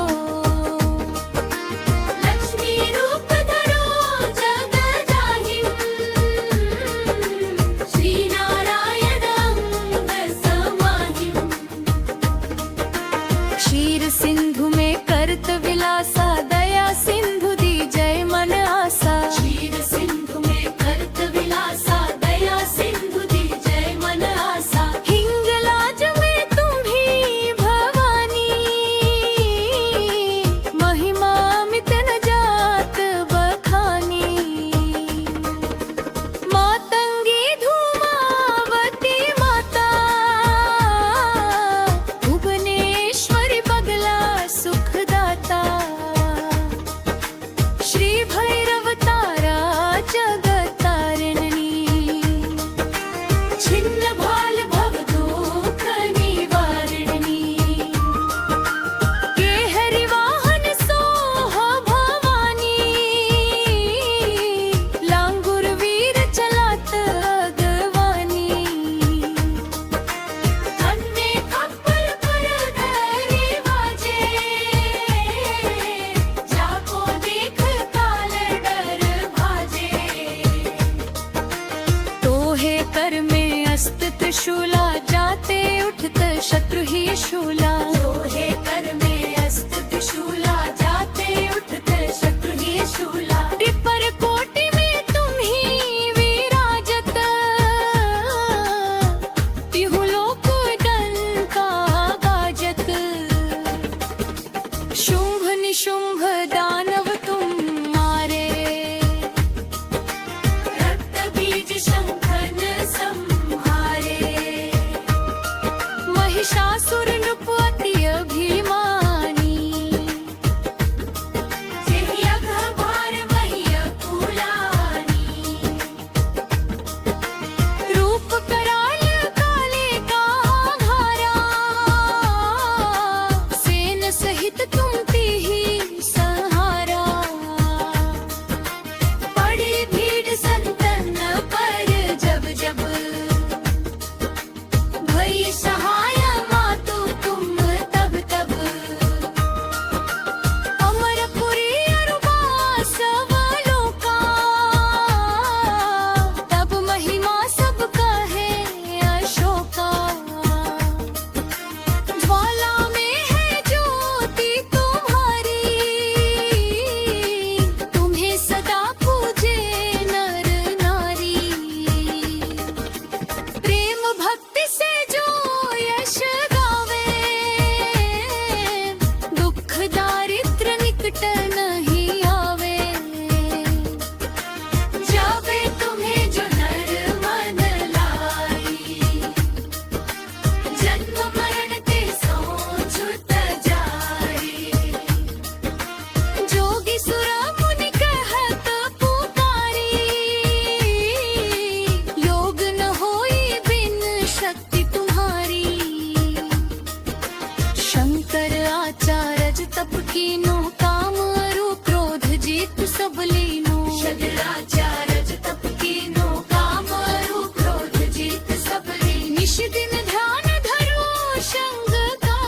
लक्ष्मी रूप धरो जग जाहिम श्री नारायण अंग समाहिम क्षीर सिंधु में करत विलासा दया सिंधु दी जय मन आसा क्षीर सिंधु में करत विलासा दया सिंधु दी जय मन आसा हिंगलाज में तुम ही भवानी शुंभ दानव तुम मारे, रक्त बीज शंखन संहारे, महिषासुर नृप अति अभिमानी, जेहि अघभार वही अकुलानी, रूप कराल काले का घारा, सेन सहित तुम ही सहारा, पड़ी भीड़ संतन पर जब जब, भई सहाय मातु तुम तब तब, अमरपुरी अरुबा सब लोका, तब महिमा सब कहे अशोका, ज्वाला में है ज्योति तुम्हारी, तुम्हें सदा पूजे नर नारी, प्रेम भक्ति से जो यश गावे, दुख दारिद्र निकट नहीं आवे, जावे तुम्हें जो नर मन लाई, जन्म मरण ते सो छुट जाई, जोगी सुरा मुनि कहत पुकारी, योग न होई बिन शक्ति तुम्हारी, शंकर आचार्य तप कीनो, काम अरु क्रोध जीत सब लीनो, शंकराचार्य तप कीनो, काम अरु क्रोध जीत सब लीनो, निश दिन ध्यान धरो शंग का,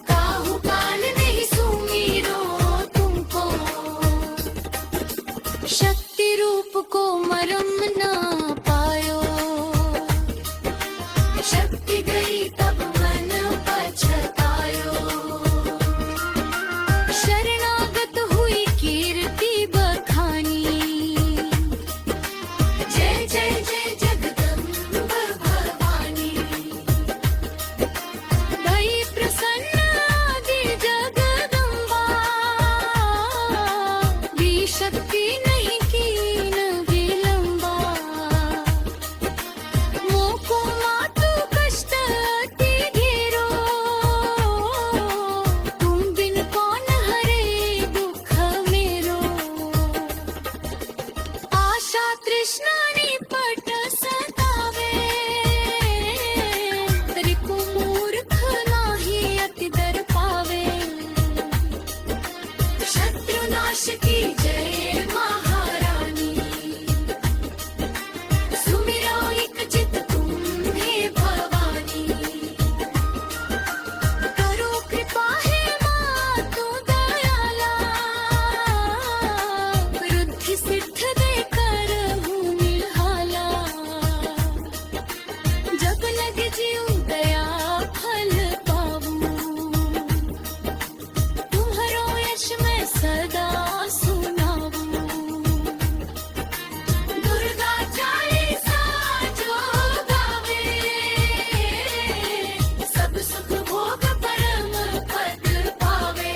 काहू काल नहीं सुमीरो तुमको, शक्ति रूप को मरम न पायो, शक्ति गई तब मन पछतायो, शरणागत हुई कीर्ति बखानी, जय जय जय जगदम्ब भवानी, भई प्रसन्न आदि जगदम्बा, भी शक्ति नहीं कीन विलंबा, मोको मातु कष्ट अति घेरो, तुम बिन कौन हरे दुख मेरो, आशा तृष्णा निपट सतावे, रिपु मूर्ख नाही अति दर पावे, शत्रुनाश की जय महारानी, सुमिरो एक चित तुम्हें भवानी, करो कृपा है मातु दयाला, वृद्धि सिद्ध दे करहूँ निहाला, जब लग जीव दया फल पाऊँ, तुम्हारो यश मैं सदा सुनाऊँ, दुर्गा चालीसा जो गावे, सब सुख भोग परम पद पावे,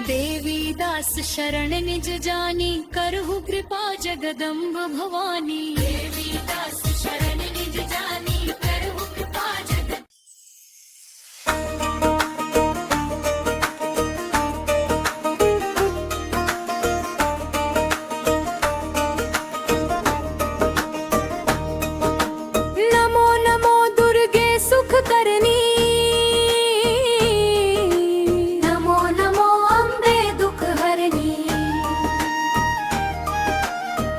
देवी दास शरण निज जानी, करहु कृपा जगदम्ब भवानी, देवी दास शरण निज जानी, करहु कृपा जगत नमो नमो दुर्गे सुख करनी, नमो नमो अम्बे दुख हरनी,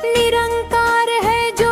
निरंकार है जो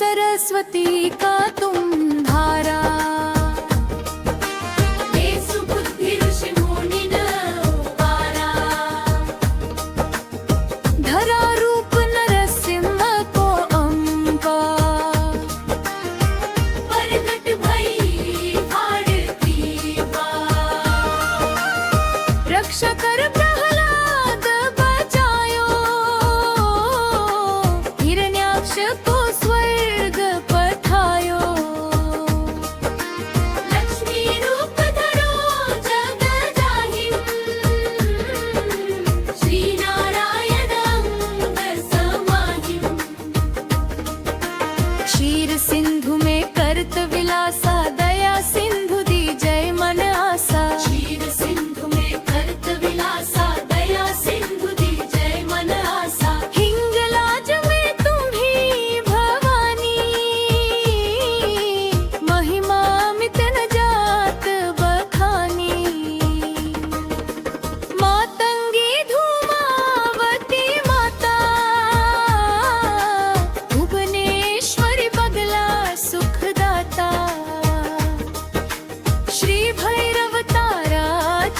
सरस्वती का तुम धारा। सुबुद्धि ऋषि मुनि न उबारा, धरा रूप नरसिंह को अम्बा। प्रगट भई भारती बा, रक्षा कर प्रहलाद बचायो, हिरण्याक्ष को स्वर्ग पठायो। लक्ष्मी रूप धरो जग जाहिं, श्री नारायण अंग समाहिं। क्षीर सिंधु में करत विलासा, दया सिंधु दी जय मन आसा। क्षीर सिंधु में करत विलासा, दया सिंधु दी जय मन आसा। हिंगलाज में तुम्ही भवानी, महिमा मित न जात बखानी। मातंगी धूमावती माता, भुवनेश्वरी बगला सुखदाता। श्री भैरव तारा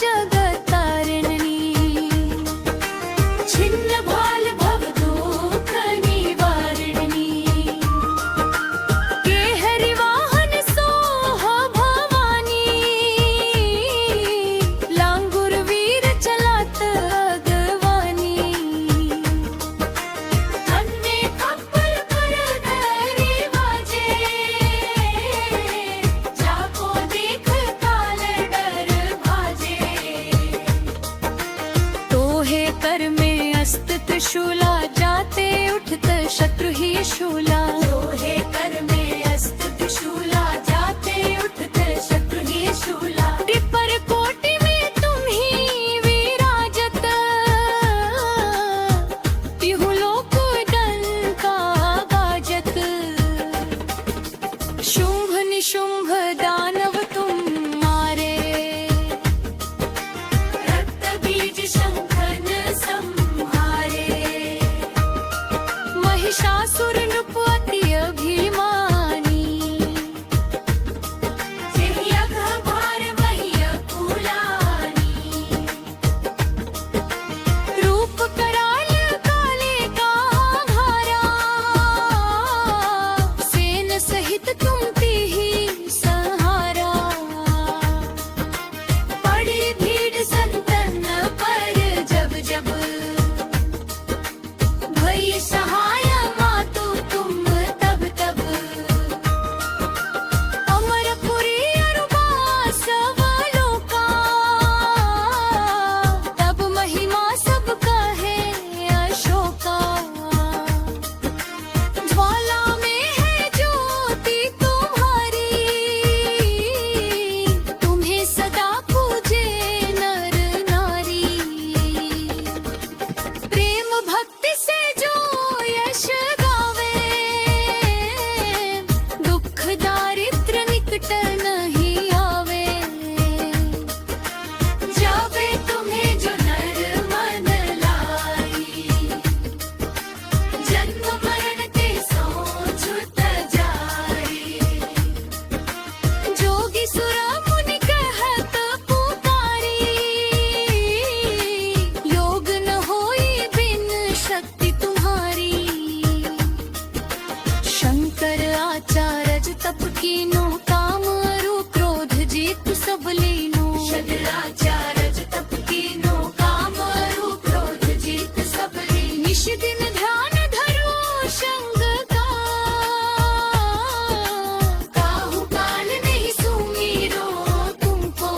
जगतारिणी, छिन्न भाल भव दुख निवारिणी। केहरि वाहन सोह भवानी, लांगुर वीर चलात अगवानी। अन्ने खप्पर पर धरी बाजे, जाको देख काल डर भाजे। तोहे कर में अस्त त्रिशूला, जाते उठत शत्रु ही शूला। लोहे कर में अस्त त्रिशूला, जाते उठत शत्रु ही शूला। टिपर कोटि में तुम ही विराजत, तिहु लोक डंका बाजत। शुंभ निशुंभ दानव तुम मारे, रक्त बीज शंखन संहारे। महिषासुर नृप अति अभिमानी। जेहि अघ भार वही अकुलानी। रूप कराल काले का घारा, सेन सहित तुम ही सहारा। पड़ी भीड़ संतन पर जब जब, भई सहाय मातु तुम तब तब। अमरपुरी अरुबा सवलोका, तब महिमा सब कहे अशोका। ज्वाला में है ज्योति तुम्हारी, तुम्हें सदा पूजे नर नारी। प्रेम भक्ति से जो यश गावे, दुख दारिद्र निकट नहीं आवे। जावे तुम्हें जो नर मन लाई, जन्म मरण ते सो छुट जाई। जोगी सुरा मुनि कहत पुकारी, योग न होई बिन शक्ति तुम्हारी। शंकर आचार्य तप कीनो, काम अरु क्रोध जीत सब लीनो। शंकराचार्य तप कीनो, काम अरु क्रोध जीत सब लीनो। निश दिन ध्यान धरो शंग का, काहू काल नहीं सुमीरो तुमको।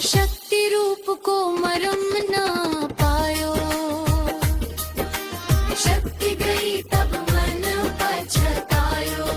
शक्ति रूप को मरम न पायो। शक्ति गई तब मन पछतायो।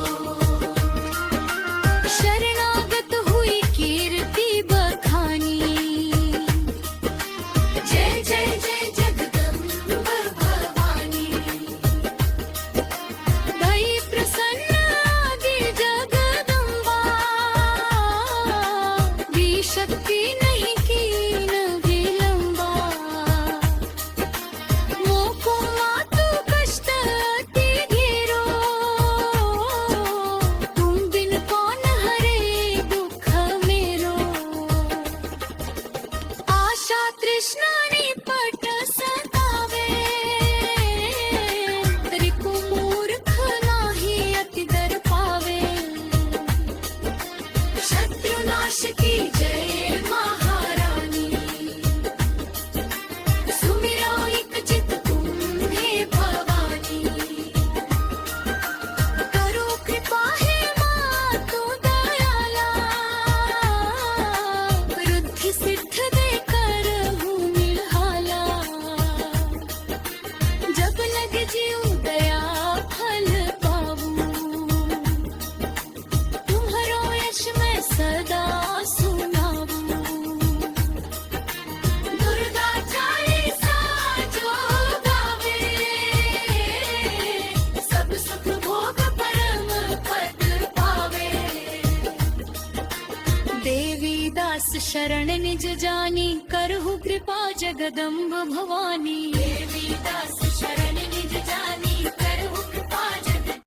शरण निज जानी, करहु कृपा जगदम्ब भवानी। देवी दास शरण निज जानी, करहु कृपा जगत।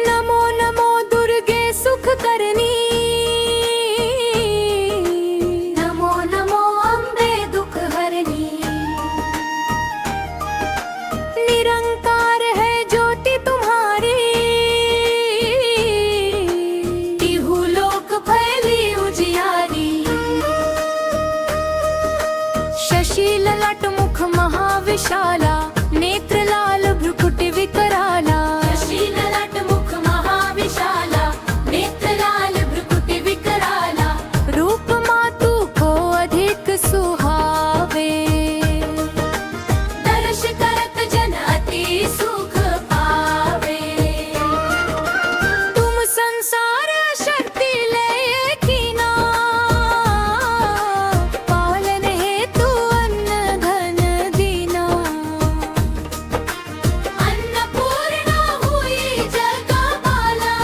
नमो नमो दुर्गे सुख करनी, नमो नमो अम्बे दुख हरनी। निरंकार है ज्योति तुम्हारी, तिहु लोक फैली उजियारी। शशि ललाट मुख महाविशाला, नेत्र लाल भ्रुकुटि विकराला। शशि ललाट मुख महाविशाला, नेत्र लाल भ्रुकुटि विकराला। रूप मातु को अधिक सुहावे, दर्श करत जन अति सुख पावे। तुम संसार शक्ति लय कीना, पालन हेतु अन्न धन दीना। अन्नपूर्णा हुई जगपाला,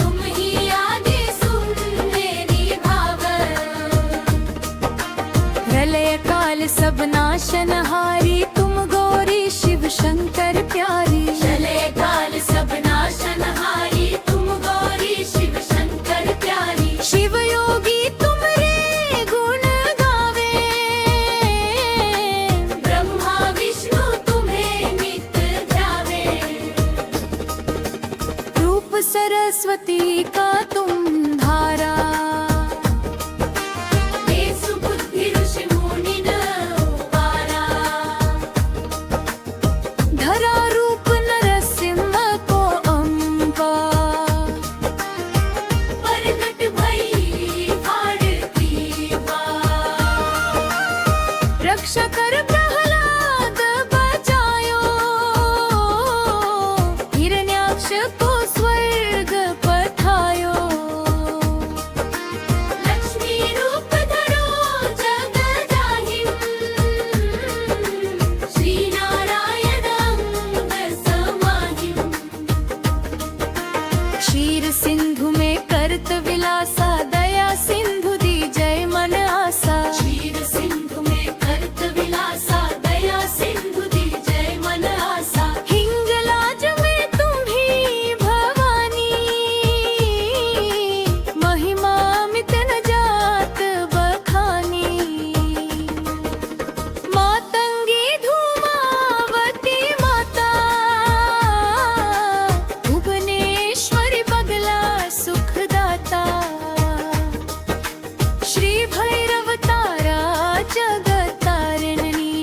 तुम ही आदि सुन मेरी भावल। प्रलय काल सब नाशनहारी, तुम गौरी शिव शंकर प्यारी। चले काल सब नाशनहारी, तुम गौरी शिव शंकर प्यारी। शिव योगी तुम रे गुण गावे, ब्रह्मा विष्णु तुम्हें नित ध्यावे। रूप सरस्वती का तुम धारा। देसु बुद्धि ऋषि मुनि न उबारा। धरा रूप नरसिंह को अम्बा, प्रकट भई फाड़ दीवा। रक्षा कर प्रहलाद बचायो, हिरण्याक्ष को स्वर्ग पठायो। लक्ष्मी रूप धरो जग जाहिम, श्री नारायण अंग समाहिम। क्षीर सिंधु में करत विलासा, दया सिंधु दी जय मन आसा। क्षीर सिंधु में करत विलासा, दया सिंधु दी जय मन आसा। हिंगलाज में तुम ही भवानी, महिमा मित न जात बखानी। मातंगी धूमावती माता, भुवनेश्वरी बगला सुखदाता। श्री भैरव तारा जगतारिणी,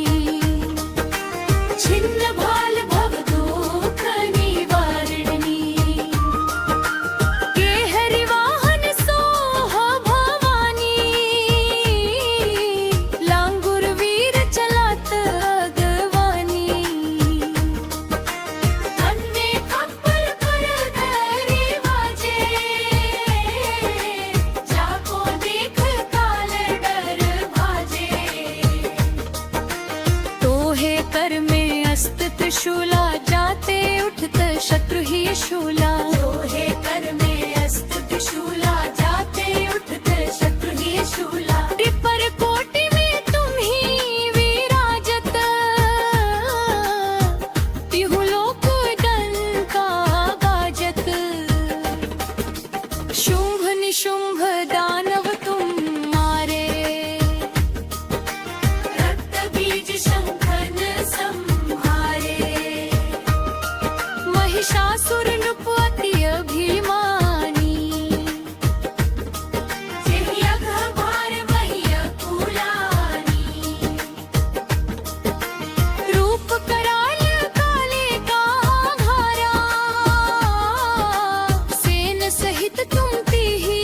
छिन्न भाल भव दुख निवारिणी। केहरि वाहन सोह भवानी, लांगुर वीर चलात अगवानी। तन में खप्पर कर धरी बाजे, जाको देख काल डर भाजे। तोहे कर में अस्त त्रिशूला, जाते उठत शत्रु ही शूला। लोहे कर में अस्त त्रिशूला, जाते उठत शत्रु ही शूला। टिपर कोटि में तुम ही विराजत, तिहु लोक डंका बाजत। शुंभ निशुंभ दानव तुम मारे, रक्त बीज शंखन संहारे। महिषासुर नृप अति अभिमानी। जेहि अघभार वही अकुलानी। रूप कराल काले का घारा, सेन सहित तुम तिहि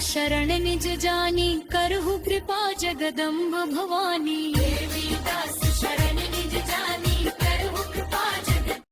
शरण निज जानी, करहु कृपा जगदम्ब भवानी। देवी दास शरण निज जानी,